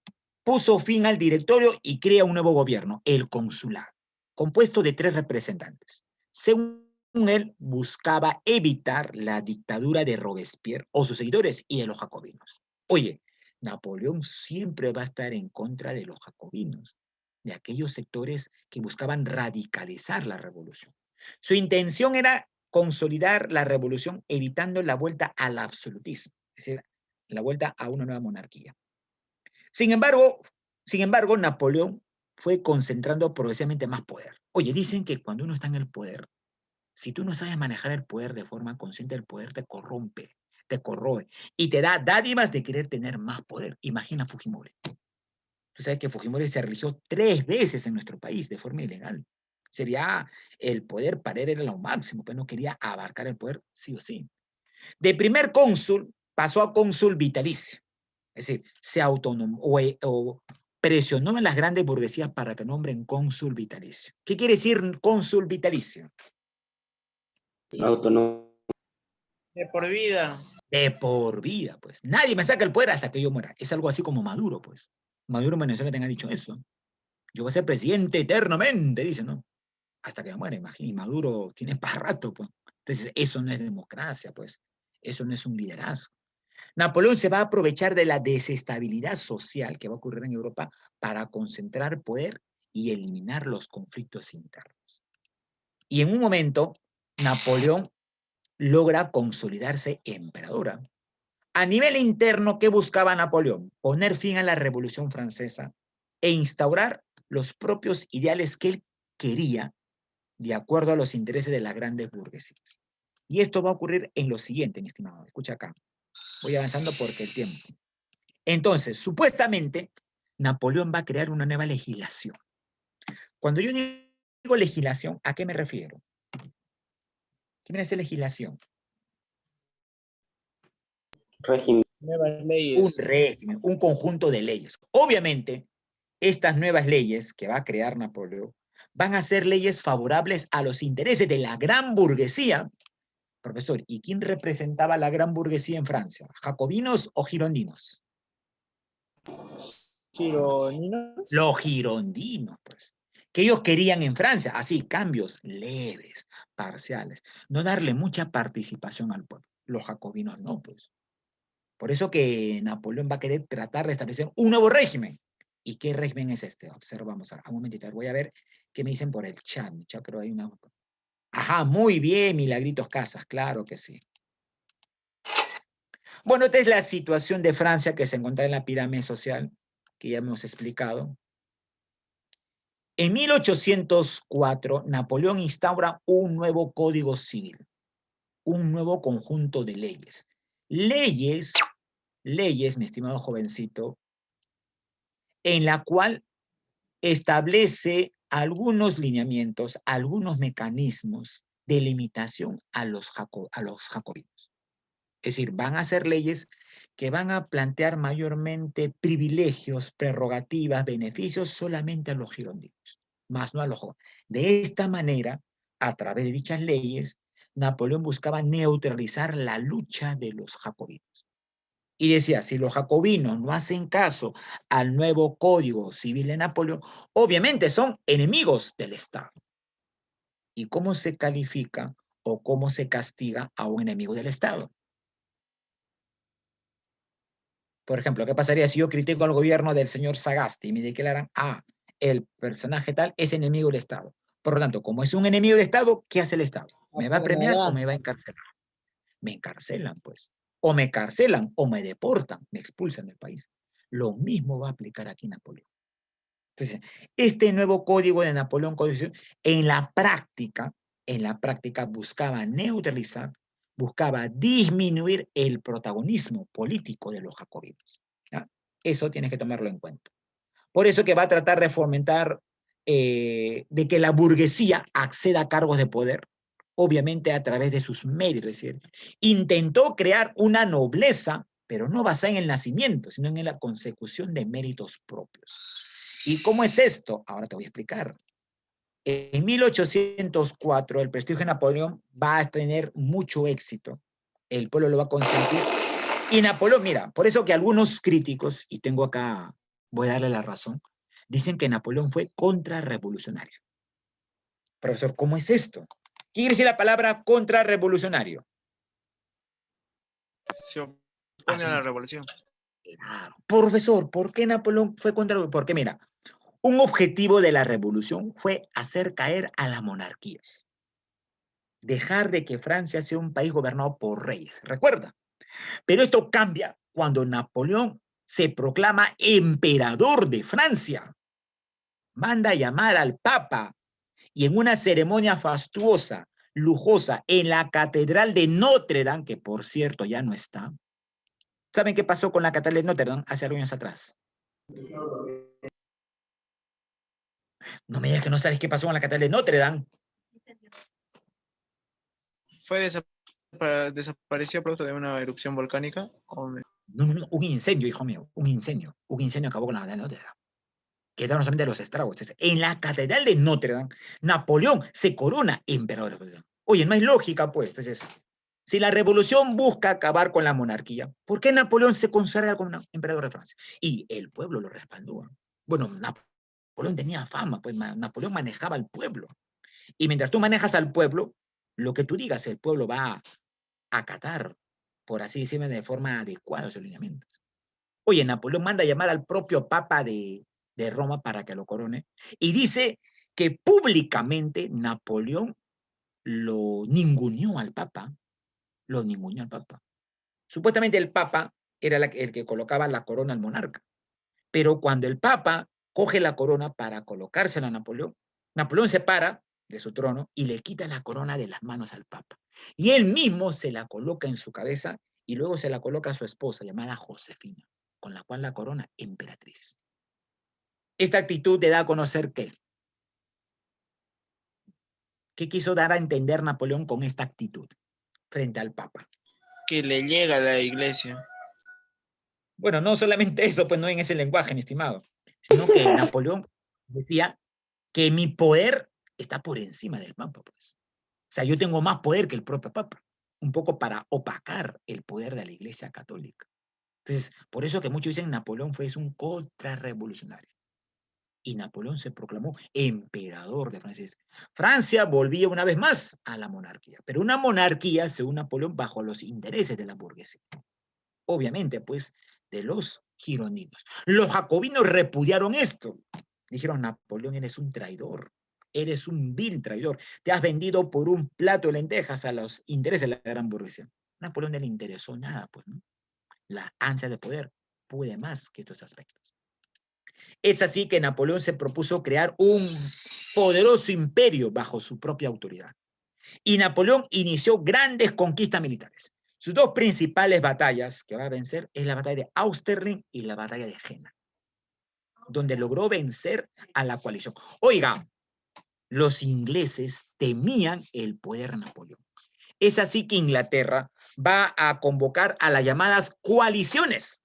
puso fin al directorio y crea un nuevo gobierno, el consulado, compuesto de 3 representantes. Según él, buscaba evitar la dictadura de Robespierre o sus seguidores y de los jacobinos. Oye, Napoleón siempre va a estar en contra de los jacobinos, de aquellos sectores que buscaban radicalizar la revolución. Su intención era consolidar la revolución evitando la vuelta al absolutismo, es decir, la vuelta a una nueva monarquía. Sin embargo, Napoleón fue concentrando progresivamente más poder. Oye, dicen que cuando uno está en el poder, si tú no sabes manejar el poder de forma consciente, el poder te corrompe, te corroe y te da dádivas de querer tener más poder. Imagina Fujimori. Tú sabes que Fujimori se religió 3 veces en nuestro país de forma ilegal. Sería el poder para él era lo máximo, pero no quería abarcar el poder sí o sí. De primer cónsul pasó a cónsul vitalicio. Es decir, se autonomó o presionó a las grandes burguesías para que nombren cónsul vitalicio. ¿Qué quiere decir cónsul vitalicio? Autónomo. De por vida. De por vida, pues. Nadie me saca el poder hasta que yo muera. Es algo así como Maduro, pues. Maduro en Venezuela tenga dicho eso. Yo voy a ser presidente eternamente, dice, ¿no? Hasta que muera, imagínate. Y Maduro tiene para rato, pues. Entonces, eso no es democracia, pues. Eso no es un liderazgo. Napoleón se va a aprovechar de la desestabilidad social que va a ocurrir en Europa para concentrar poder y eliminar los conflictos internos. Y en un momento, Napoleón logra consolidarse emperador. A nivel interno, ¿qué buscaba Napoleón? Poner fin a la Revolución Francesa e instaurar los propios ideales que él quería de acuerdo a los intereses de las grandes burguesías. Y esto va a ocurrir en lo siguiente, mi estimado. Escucha acá. Voy avanzando porque el tiempo. Entonces, supuestamente, Napoleón va a crear una nueva legislación. Cuando yo digo legislación, ¿a qué me refiero? ¿Qué viene a ser legislación? Régimen. Nuevas Un leyes. régimen, un conjunto de leyes. Obviamente, estas nuevas leyes que va a crear Napoleón van a ser leyes favorables a los intereses de la gran burguesía. Profesor, ¿y quién representaba a la gran burguesía en Francia? ¿Jacobinos o girondinos? Gironinos. Los girondinos, pues. Que ellos querían en Francia, así, cambios leves, parciales, no darle mucha participación al pueblo. Los jacobinos no, pues. Por eso que Napoleón va a querer tratar de establecer un nuevo régimen. ¿Y qué régimen es este? Observamos, un momentito, voy a ver qué me dicen por el chat. Ya creo hay una... Ajá, muy bien, Milagritos Casas, claro que sí. Bueno, esta es la situación de Francia que se encuentra en la pirámide social, que ya hemos explicado. En 1804, Napoleón instaura un nuevo código civil, un nuevo conjunto de leyes. Leyes, mi estimado jovencito, en la cual establece algunos lineamientos, algunos mecanismos de limitación a los jacobinos. Es decir, van a ser leyes que van a plantear mayormente privilegios, prerrogativas, beneficios solamente a los girondinos, más no a los jóvenes. De esta manera, a través de dichas leyes, Napoleón buscaba neutralizar la lucha de los jacobinos. Y decía, si los jacobinos no hacen caso al nuevo Código Civil de Napoleón, obviamente son enemigos del Estado. ¿Y cómo se califica o cómo se castiga a un enemigo del Estado? Por ejemplo, ¿qué pasaría si yo critico al gobierno del señor Sagasti y me declaran, el personaje tal es enemigo del Estado? Por lo tanto, como es un enemigo del Estado, ¿qué hace el Estado? ¿Me va a premiar o me va a encarcelar? Me encarcelan, pues. O me carcelan o me deportan, me expulsan del país. Lo mismo va a aplicar aquí Napoleón. Entonces, este nuevo código de Napoleón en la práctica buscaba neutralizar, buscaba disminuir el protagonismo político de los jacobinos. ¿Ya? Eso tienes que tomarlo en cuenta. Por eso que va a tratar de fomentar de que la burguesía acceda a cargos de poder, obviamente a través de sus méritos. Es decir, intentó crear una nobleza, pero no basada en el nacimiento, sino en la consecución de méritos propios. ¿Y cómo es esto? Ahora te voy a explicar. En 1804 el prestigio de Napoleón va a tener mucho éxito. El pueblo lo va a consentir. Y Napoleón, mira, por eso que algunos críticos, y tengo acá, voy a darle la razón, dicen que Napoleón fue contrarrevolucionario. Profesor, ¿cómo es esto? ¿Qué quiere decir la palabra contrarrevolucionario? Se opone a la revolución. Claro. Profesor, ¿por qué Napoleón fue contrarrevolucionario? Porque mira, un objetivo de la revolución fue hacer caer a las monarquías. Dejar de que Francia sea un país gobernado por reyes. ¿Recuerda? Pero esto cambia cuando Napoleón se proclama emperador de Francia. Manda a llamar al Papa y en una ceremonia fastuosa, lujosa, en la Catedral de Notre Dame, que por cierto ya no está. ¿Saben qué pasó con la Catedral de Notre Dame hace algunos años atrás? No me digas que no sabes qué pasó con la Catedral de Notre Dame. Fue desapareció producto de una erupción volcánica. No, un incendio, hijo mío, un incendio. Un incendio acabó con la Catedral de Notre Dame. Quedaron solamente los estragos. En la Catedral de Notre Dame, Napoleón se corona emperador de Francia. Oye, no hay lógica, pues. Entonces, si la revolución busca acabar con la monarquía, ¿por qué Napoleón se consagra como emperador de Francia? Y el pueblo lo respaldó. Bueno, Napoleón tenía fama, pues Napoleón manejaba al pueblo. Y mientras tú manejas al pueblo, lo que tú digas, el pueblo va a acatar, por así decirlo, de forma adecuada los lineamientos. Oye, Napoleón manda a llamar al propio Papa de Roma para que lo corone, y dice que públicamente Napoleón lo ninguneó al Papa, Supuestamente el Papa era el que colocaba la corona al monarca, pero cuando el Papa coge la corona para colocársela a Napoleón, Napoleón se para de su trono y le quita la corona de las manos al Papa. Y él mismo se la coloca en su cabeza y luego se la coloca a su esposa llamada Josefina, con la cual la corona emperatriz. Esta actitud te da a conocer ¿qué? ¿Qué quiso dar a entender Napoleón con esta actitud frente al Papa? Que le llega a la iglesia. Bueno, no solamente eso, pues no en ese lenguaje, mi estimado, sino que Napoleón decía que mi poder está por encima del Papa, pues. O sea, yo tengo más poder que el propio Papa, un poco para opacar el poder de la Iglesia Católica. Entonces, por eso que muchos dicen Napoleón fue un contrarrevolucionario. Y Napoleón se proclamó emperador de Francia. Francia volvía una vez más a la monarquía, pero una monarquía, según Napoleón, bajo los intereses de la burguesía. Obviamente, pues, de los girondinos. Los jacobinos repudiaron esto. Dijeron, Napoleón, eres un traidor. Eres un vil traidor. Te has vendido por un plato de lentejas a los intereses de la gran burguesía. Napoleón no le interesó nada, pues, ¿no? La ansia de poder puede más que estos aspectos. Es así que Napoleón se propuso crear un poderoso imperio bajo su propia autoridad. Y Napoleón inició grandes conquistas militares. Sus dos principales batallas que va a vencer es la batalla de Austerlitz y la batalla de Jena, donde logró vencer a la coalición. Oiga, los ingleses temían el poder de Napoleón. Es así que Inglaterra va a convocar a las llamadas coaliciones.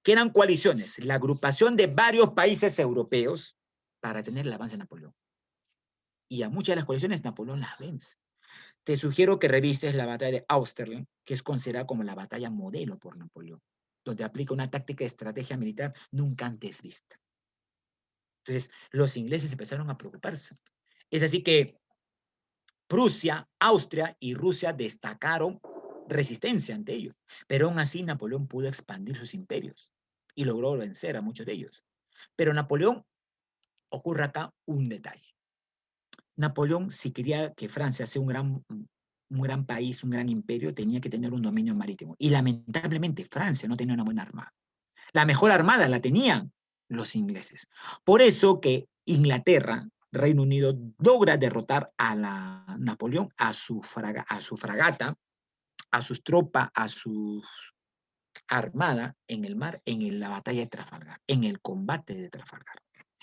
¿Qué eran coaliciones? La agrupación de varios países europeos para tener el avance de Napoleón. Y a muchas de las coaliciones Napoleón las vence. Te sugiero que revises la batalla de Austerlitz, que es considerada como la batalla modelo por Napoleón, donde aplica una táctica de estrategia militar nunca antes vista. Entonces, los ingleses empezaron a preocuparse. Es así que Prusia, Austria y Rusia destacaron resistencia ante ellos, pero aún así Napoleón pudo expandir sus imperios y logró vencer a muchos de ellos. Pero Napoleón, ocurre acá un detalle. Napoleón, si quería que Francia sea un gran país, un gran imperio, tenía que tener un dominio marítimo. Y lamentablemente Francia no tenía una buena armada. La mejor armada la tenían los ingleses. Por eso que Inglaterra, Reino Unido, logra derrotar a Napoleón, a su fragata, a sus tropas, a su armada en el mar, en la batalla de Trafalgar, en el combate de Trafalgar.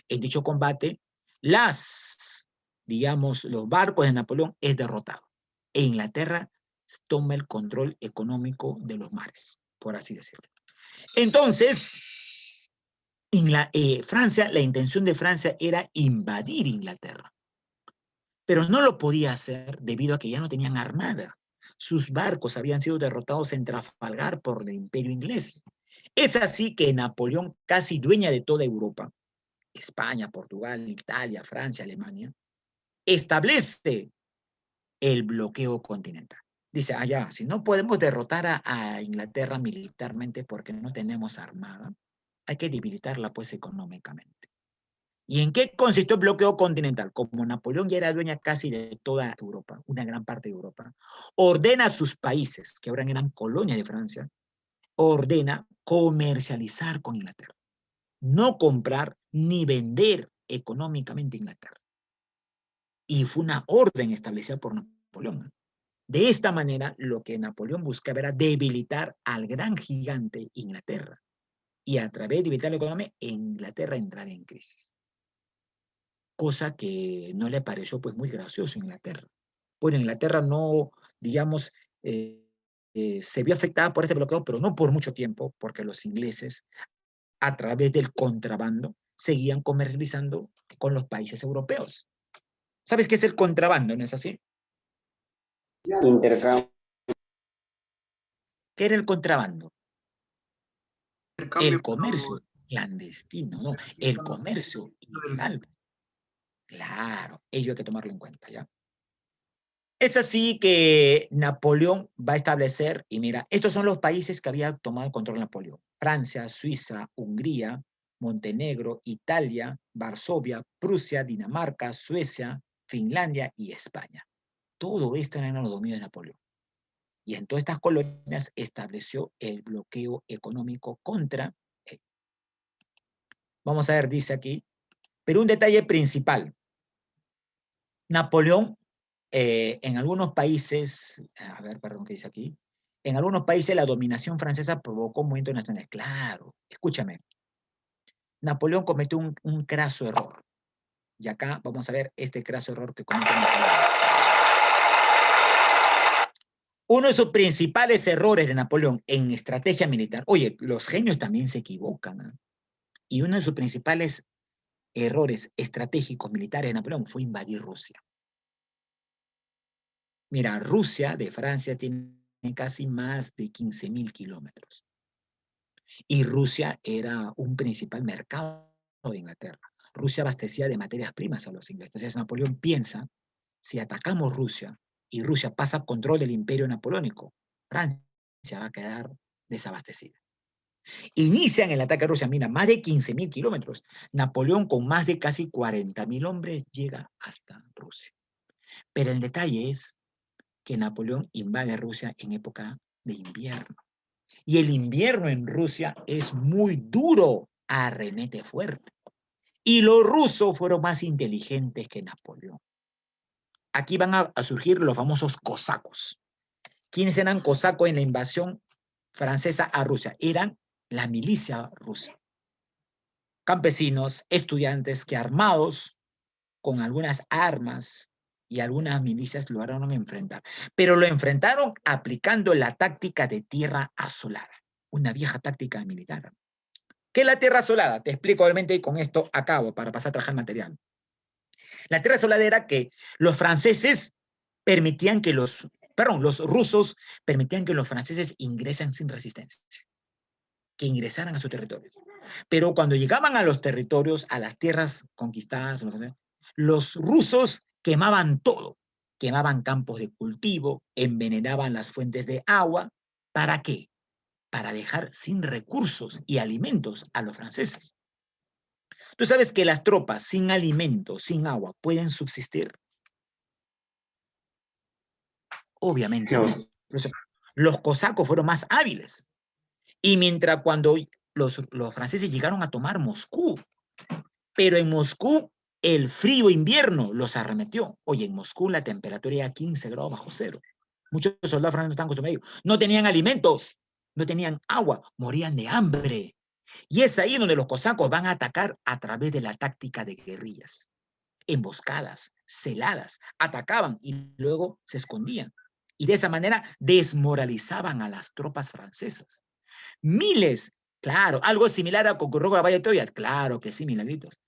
En dicho combate, digamos, los barcos de Napoleón es derrotado. E Inglaterra toma el control económico de los mares, por así decirlo. Entonces, Francia, la intención de Francia era invadir Inglaterra, pero no lo podía hacer debido a que ya no tenían armada. Sus barcos habían sido derrotados en Trafalgar por el Imperio inglés. Es así que Napoleón, casi dueña de toda Europa, España, Portugal, Italia, Francia, Alemania, establece el bloqueo continental. Dice, allá, si no podemos derrotar a Inglaterra militarmente porque no tenemos armada, hay que debilitarla pues económicamente. ¿Y en qué consistió el bloqueo continental? Como Napoleón ya era dueña casi de toda Europa, una gran parte de Europa, ordena a sus países, que ahora eran colonias de Francia, ordena comercializar con Inglaterra. No comprar ni vender económicamente Inglaterra. Y fue una orden establecida por Napoleón. De esta manera, lo que Napoleón buscaba era debilitar al gran gigante Inglaterra. Y a través de debilitar la economía, Inglaterra entrar en crisis. Cosa que no le pareció pues muy gracioso a Inglaterra. Bueno, Inglaterra no, digamos, se vio afectada por este bloqueo, pero no por mucho tiempo, porque los ingleses, a través del contrabando, seguían comercializando con los países europeos. ¿Sabes qué es el contrabando, no es así? Intercambio. ¿Qué era el contrabando? Intercambio, El comercio clandestino, no, el comercio ilegal. Claro, ello hay que tomarlo en cuenta, ¿ya? Es así que Napoleón va a establecer, y mira, estos son los países que había tomado control Napoleón. Francia, Suiza, Hungría, Montenegro, Italia, Varsovia, Prusia, Dinamarca, Suecia, Finlandia y España. Todo esto era en los dominios de Napoleón. Y en todas estas colonias estableció el bloqueo económico contra él. Vamos a ver, dice aquí, pero un detalle principal. Napoleón, en algunos países, a ver, perdón, ¿qué dice aquí? En algunos países la dominación francesa provocó movimientos nacionales. Claro, escúchame. Napoleón cometió un craso error. Y acá vamos a ver este craso error que comete Napoleón. Uno de sus principales errores de Napoleón en estrategia militar, oye, los genios también se equivocan, ¿eh? Y uno de sus principales errores estratégicos militares de Napoleón fue invadir Rusia. Mira, Rusia de Francia tiene casi más de 15.000 kilómetros. Y Rusia era un principal mercado de Inglaterra. Rusia abastecía de materias primas a los ingleses. Entonces Napoleón piensa, si atacamos Rusia y Rusia pasa control del imperio napoleónico, Francia va a quedar desabastecida. Inician el ataque a Rusia, mira, más de 15.000 kilómetros. Napoleón con más de casi 40.000 hombres llega hasta Rusia. Pero el detalle es que Napoleón invade Rusia en época de invierno. Y el invierno en Rusia es muy duro, arremete fuerte. Y los rusos fueron más inteligentes que Napoleón. Aquí van a surgir los famosos cosacos. ¿Quiénes eran cosacos en la invasión francesa a Rusia? Eran la milicia rusa. Campesinos, estudiantes que armados con algunas armas y algunas milicias lograron enfrentar. Pero lo enfrentaron aplicando la táctica de tierra asolada, una vieja táctica militar. ¿Qué es la tierra asolada? Te explico obviamente y con esto acabo para pasar a trabajar material. La tierra asolada era que los franceses permitían que los rusos permitían que los franceses ingresen sin resistencia, que ingresaran a su territorio. Pero cuando llegaban a los territorios, a las tierras conquistadas, los rusos quemaban todo. Quemaban campos de cultivo, envenenaban las fuentes de agua. ¿Para qué? Para dejar sin recursos y alimentos a los franceses. Tú sabes que las tropas sin alimento, sin agua, ¿pueden subsistir? Obviamente no. Los cosacos fueron más hábiles. Y mientras cuando los franceses llegaron a tomar Moscú, pero en Moscú el frío invierno los arremetió. Oye, en Moscú la temperatura era 15 grados bajo cero. Muchos soldados franceses no estaban acostumbrados. No tenían alimentos, no tenían agua, morían de hambre. Y es ahí donde los cosacos van a atacar a través de la táctica de guerrillas. Emboscadas, celadas, atacaban y luego se escondían. Y de esa manera desmoralizaban a las tropas francesas. Miles, claro, algo similar a lo que ocurrió con la Batalla de Troya, claro que sí, milagritos.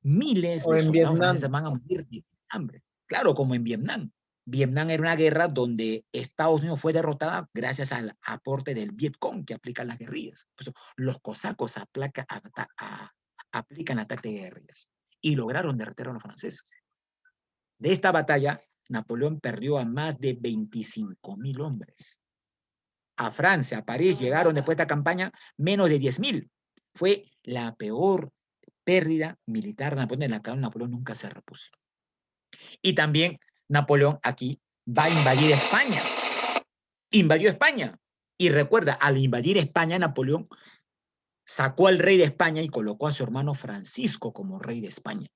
Miles O de en soldados Vietnam. franceses van a morir de hambre. Claro, como en Vietnam. Vietnam era una guerra donde Estados Unidos fue derrotada gracias al aporte del Vietcong que aplican las guerrillas. Por eso, los cosacos aplican ataque de guerrillas y lograron derrotar a los franceses. De esta batalla, Napoleón perdió a más de 25.000 hombres. A Francia, a París, llegaron después de esta campaña menos de 10.000. Fue la peor pérdida militar de Napoleón, en la cual Napoleón nunca se repuso. Y también Napoleón aquí va a invadir España. Invadió España. Y recuerda, al invadir España, Napoleón sacó al rey de España y colocó a su hermano Francisco como rey de España.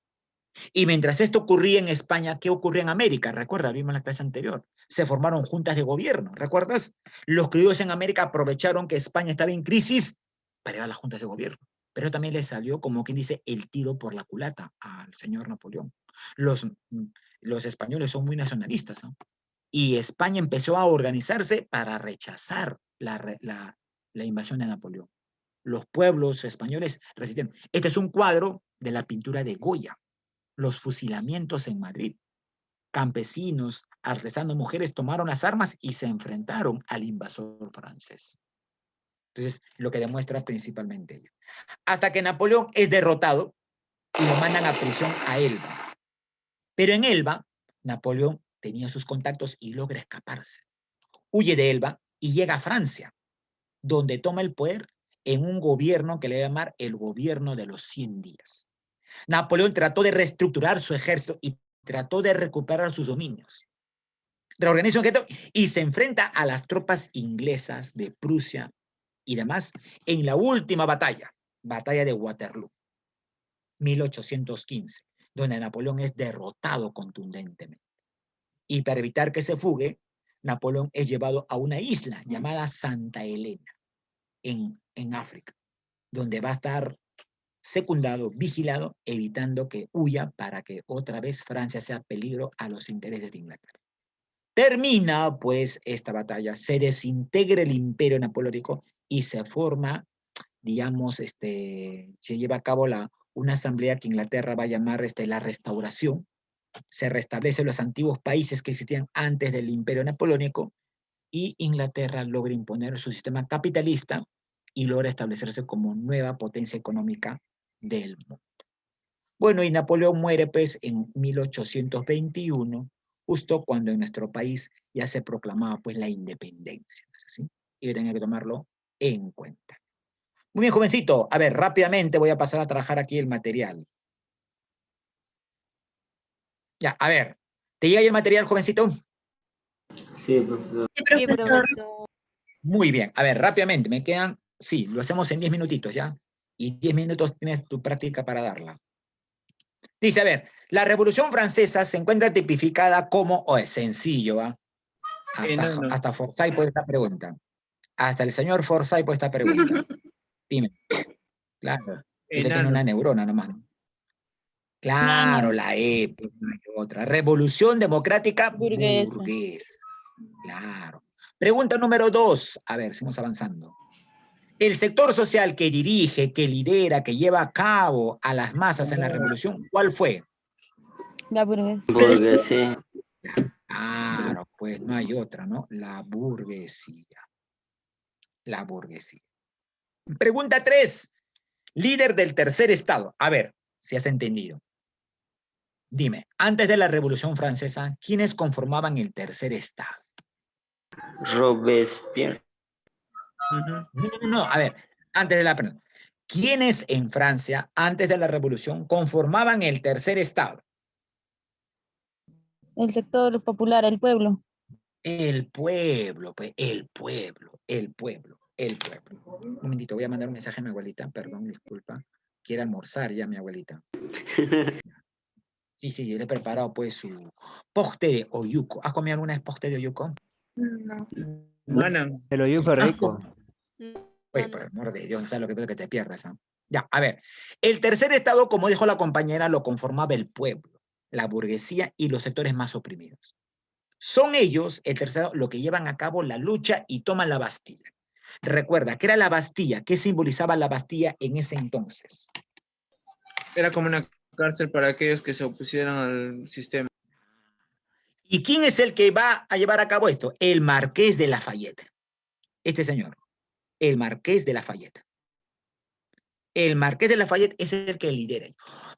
Y mientras esto ocurría en España, ¿qué ocurría en América? Recuerda, vimos en la clase anterior. Se formaron juntas de gobierno, ¿recuerdas? Los criollos en América aprovecharon que España estaba en crisis para ir a las juntas de gobierno. Pero también le salió, como quien dice, el tiro por la culata al señor Napoleón. Los españoles son muy nacionalistas, ¿no? Y España empezó a organizarse para rechazar la invasión de Napoleón. Los pueblos españoles resistieron. Este es un cuadro de la pintura de Goya. Los fusilamientos en Madrid. Campesinos, artesanos, mujeres tomaron las armas y se enfrentaron al invasor francés. Entonces, lo que demuestra principalmente ello. Hasta que Napoleón es derrotado y lo mandan a prisión a Elba. Pero en Elba, Napoleón tenía sus contactos y logra escaparse. Huye de Elba y llega a Francia, donde toma el poder en un gobierno que le va a llamar el gobierno de los 100 días. Napoleón trató de reestructurar su ejército y trató de recuperar sus dominios. Reorganiza un ejército y se enfrenta a las tropas inglesas de Prusia y demás en la última batalla, batalla de Waterloo, 1815, donde Napoleón es derrotado contundentemente. Y para evitar que se fugue, Napoleón es llevado a una isla llamada Santa Elena, en África, donde va a estar secundado, vigilado, evitando que huya para que otra vez Francia sea peligro a los intereses de Inglaterra. Termina, pues, esta batalla, se desintegra el imperio napoleónico y se forma, digamos, se lleva a cabo una asamblea que Inglaterra va a llamar la restauración. Se restablecen los antiguos países que existían antes del imperio napoleónico y Inglaterra logra imponer su sistema capitalista y logra establecerse como nueva potencia económica del mundo. Bueno, y Napoleón muere pues en 1821, justo cuando en nuestro país ya se proclamaba pues la independencia, ¿no es así? Y tenía que tomarlo en cuenta. Muy bien, jovencito. A ver, rápidamente voy a pasar a trabajar aquí el material. Ya, a ver. ¿Te llega ahí el material, jovencito? Sí, profesor. Sí, Sí, profesor. profesor. Muy bien. A ver, rápidamente. Me quedan, sí, lo hacemos en 10 minutitos, ¿ya? Y 10 minutos tienes tu práctica para darla. Dice, a ver, la Revolución Francesa se encuentra tipificada como, es sencillo, ¿va? Enano. Hasta Forsyth puede esta pregunta. Hasta el señor Forsyth puede esta pregunta. Dime. Claro. Este tiene una neurona nomás. Claro, la E, pues no hay otra. Revolución Democrática Burguesa. Burguesa. Claro. Pregunta número 2. A ver, seguimos avanzando. El sector social que dirige, que lidera, que lleva a cabo a las masas en la revolución, ¿cuál fue? La burguesa. Burguesía. Claro, pues no hay otra, ¿no? La burguesía. La burguesía. Pregunta 3. Líder del tercer estado. A ver, si has entendido. Dime, antes de la Revolución Francesa, ¿quiénes conformaban el tercer estado? Robespierre. No, a ver, antes de la... ¿Quiénes en Francia, antes de la Revolución, conformaban el tercer estado? El sector popular, el pueblo. El pueblo, pues, el pueblo, el pueblo. el pueblo. Un momentito, voy a mandar un mensaje a mi abuelita, perdón, disculpa. Quiere almorzar ya mi abuelita. Sí, yo le he preparado pues su poste de oyuco. ¿Has comido alguna vez poste de oyuco? No. Mana, El oyuco es ¿Has rico. Oye, por el amor de Dios, ¿sabes lo que pasa? Que te pierdas, ¿ah? Ya, a ver. El tercer estado, como dijo la compañera, lo conformaba el pueblo, la burguesía y los sectores más oprimidos. Son ellos, el tercer estado, lo que llevan a cabo la lucha y toman la Bastilla. Recuerda, ¿qué era la Bastilla? ¿Qué simbolizaba la Bastilla en ese entonces? era como una cárcel para aquellos que se opusieran al sistema. ¿Y quién es el que va a llevar a cabo esto? El Marqués de Lafayette. Este señor, el Marqués de Lafayette. El Marqués de Lafayette es el que lidera.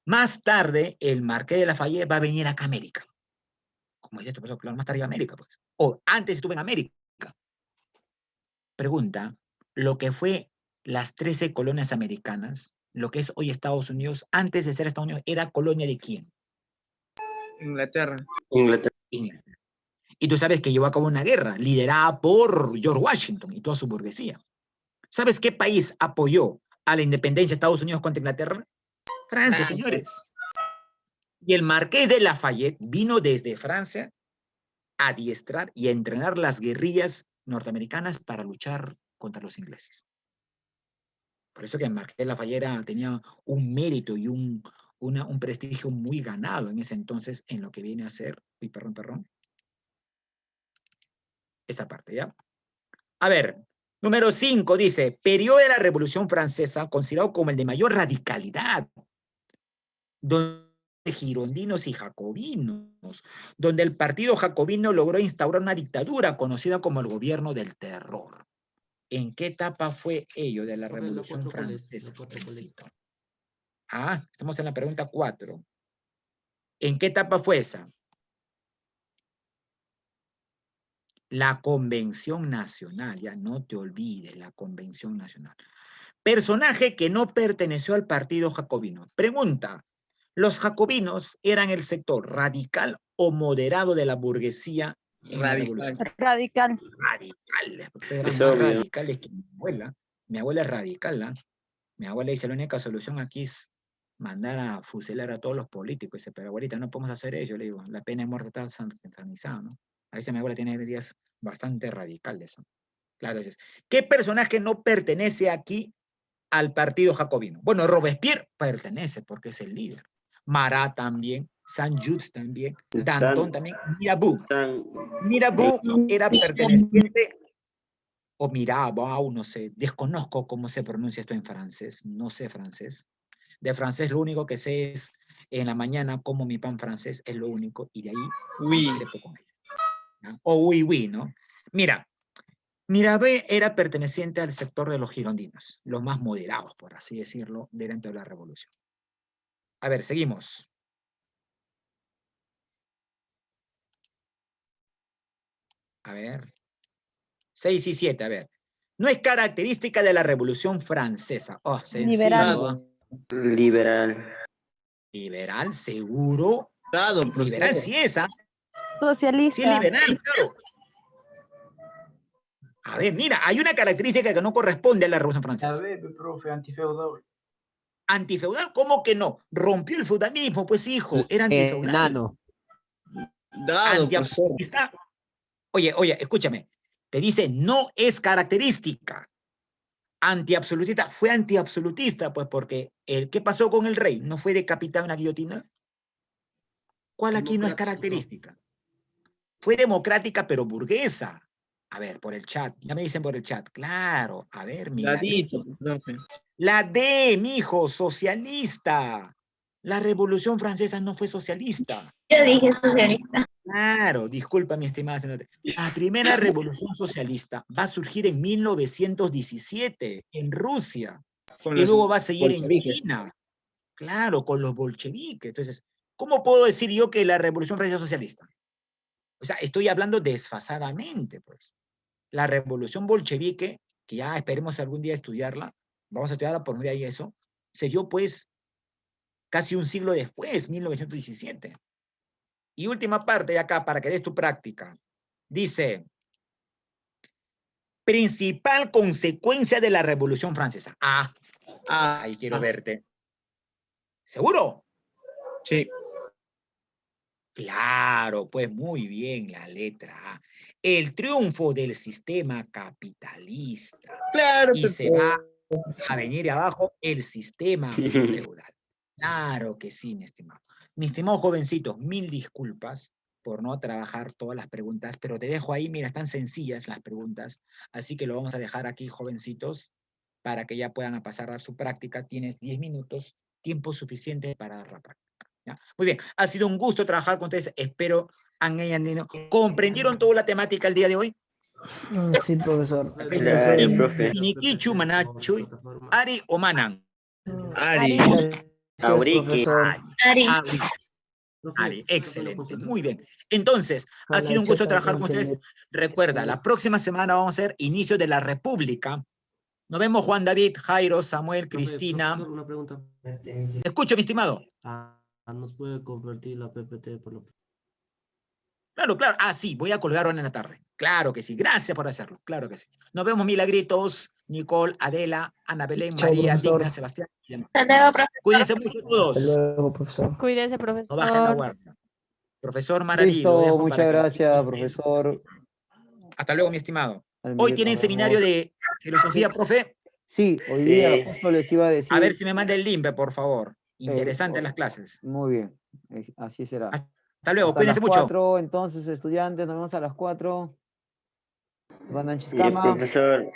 Más tarde, el Marqués de Lafayette va a venir acá a América. Como dice esto, pues, claro, más tarde a América, pues. O antes estuvo en América. Pregunta, lo que fue las 13 colonias americanas, lo que es hoy Estados Unidos, antes de ser Estados Unidos, ¿era colonia de quién? Inglaterra. Inglaterra. Inglaterra. Y tú sabes que llevó a cabo una guerra liderada por George Washington y toda su burguesía. ¿Sabes qué país apoyó a la independencia de Estados Unidos contra Inglaterra? Francia, señores. Y el Marqués de Lafayette vino desde Francia a adiestrar y a entrenar las guerrillas norteamericanas para luchar contra los ingleses. Por eso que el Marqués de Lafayette tenía un mérito y un prestigio muy ganado en ese entonces en lo que viene a ser, esa parte, ¿ya? A ver, número 5 dice, periodo de la Revolución Francesa considerado como el de mayor radicalidad, donde girondinos y jacobinos, donde el partido jacobino logró instaurar una dictadura conocida como el gobierno del terror. ¿En qué etapa fue ello de la Profe, Revolución Francesa? los cuatro Felicito. Ah, estamos en la pregunta 4. ¿En qué etapa fue esa? La Convención Nacional, ya no te olvides, la Convención Nacional. Personaje que no perteneció al partido jacobino. Pregunta, ¿los jacobinos eran el sector radical o moderado de la burguesía en la revolución? Radical. Radicales, porque ustedes eran Es más obvio. radicales que mi abuela. Mi abuela es radical, ¿ah? Mi abuela dice, la única solución aquí es mandar a fusilar a todos los políticos. Dice, pero abuelita, no podemos hacer eso. Le digo, la pena de muerte está sancionada, ¿no? A veces mi abuela tiene ideas bastante radicales, ¿no? Claro, entonces, ¿qué personaje no pertenece aquí al partido jacobino? Bueno, Robespierre pertenece porque es el líder. Marat también, Saint-Just también, Danton también, Mirabeau. Mirabeau era perteneciente, o Mirabeau, no sé, desconozco cómo se pronuncia esto en francés, no sé francés. De francés lo único que sé es en la mañana como mi pan francés, es lo único, y de ahí Oui. discrepo con ella, ¿no? O oui, ¿no? Mira, Mirabeau era perteneciente al sector de los girondinos, los más moderados, por así decirlo, dentro de la revolución. A ver, seguimos. A ver. 6 y 7, a ver. No es característica de la Revolución Francesa. Oh, sencillo. Liberal. Liberal. Liberal, seguro. Dado, Liberal, profesor. sí es, ¿ah? Sí es Socialista. liberal, claro. A ver, mira, hay una característica que no corresponde a la Revolución A Francesa. ver, profe, antifeudal. Antifeudal, ¿cómo que no? Rompió el feudalismo, pues hijo, era antifeudal. Enano. Dado, profesor. Antiabsolutista. Oye, escúchame. Te dice, no es característica. Antiabsolutista. Fue antiabsolutista, pues, porque ¿qué pasó con el rey? ¿No fue decapitado en la guillotina? ¿Cuál aquí no es Democrático. característica? Fue democrática, pero burguesa. A ver, por el chat. Ya me dicen por el chat. Claro. A ver, mira. Dadito, profe. La D, mijo, socialista. La Revolución Francesa no fue socialista. Yo dije socialista. Claro, disculpa, mi estimada señora. La primera revolución socialista va a surgir en 1917 en Rusia Con y los luego va a seguir en bolcheviques. China. Claro, con los bolcheviques. Entonces, ¿cómo puedo decir yo que la revolución francesa es socialista? O sea, estoy hablando desfasadamente, pues. La revolución bolchevique, que ya esperemos algún día estudiarla, vamos a estudiarla por un día y eso, se dio pues casi un siglo después, 1917. Y última parte de acá, para que des tu práctica. Dice, Principal consecuencia de la Revolución Francesa. Ah, ahí quiero verte. ¿Seguro? Sí. Claro, pues muy bien, la letra A. El triunfo del sistema capitalista. Claro, Y se va a venir abajo el sistema feudal. Claro que sí, mi estimado. Mi estimado jovencito, mil disculpas por no trabajar todas las preguntas, pero te dejo ahí, mira, están sencillas las preguntas, así que lo vamos a dejar aquí, jovencitos, para que ya puedan pasar a su práctica. Tienes 10 minutos, tiempo suficiente para dar la práctica. ¿Ya? Muy bien, ha sido un gusto trabajar con ustedes, espero ¿comprendieron toda la temática el día de hoy? Sí, profesor. Claro, profe. Iniquichu, Manachuy, Ari o Manan. Ari. Aurique. Ari. Ari, excelente, muy bien. Entonces, ha sido un gusto trabajar con ustedes. Recuerda, la próxima semana vamos a hacer inicio de la República. Nos vemos Juan David, Jairo, Samuel, Cristina. Profesor, una pregunta. Escucho, mi estimado. ¿Nos puede convertir la PPT por lo... Claro, claro. Ah, sí, voy a colgar ahora en la tarde. Claro que sí. Gracias por hacerlo. Claro que sí. Nos vemos, Milagritos, Nicole, Adela, Ana Belén, Chao, María, profesor. Digna, Sebastián. Y demás. Hasta luego, profesor. Cuídense mucho todos. Hasta luego, profesor. Cuídese, No bajen la profesor. guardia. Profesor Maraví, lo Listo, dejo muchas para que gracias, ustedes- profesor. Hasta luego, mi estimado. Al Hoy millón, tienen nos seminario vemos. de filosofía, profe. Sí, hoy Sí. día justo les iba a decir. A ver si me manda el link, por favor. Interesante las clases. Muy bien, así será. Hasta luego, Hasta las cuídense mucho. 4, entonces, estudiantes, nos vemos a las 4. Van a Y el profesor.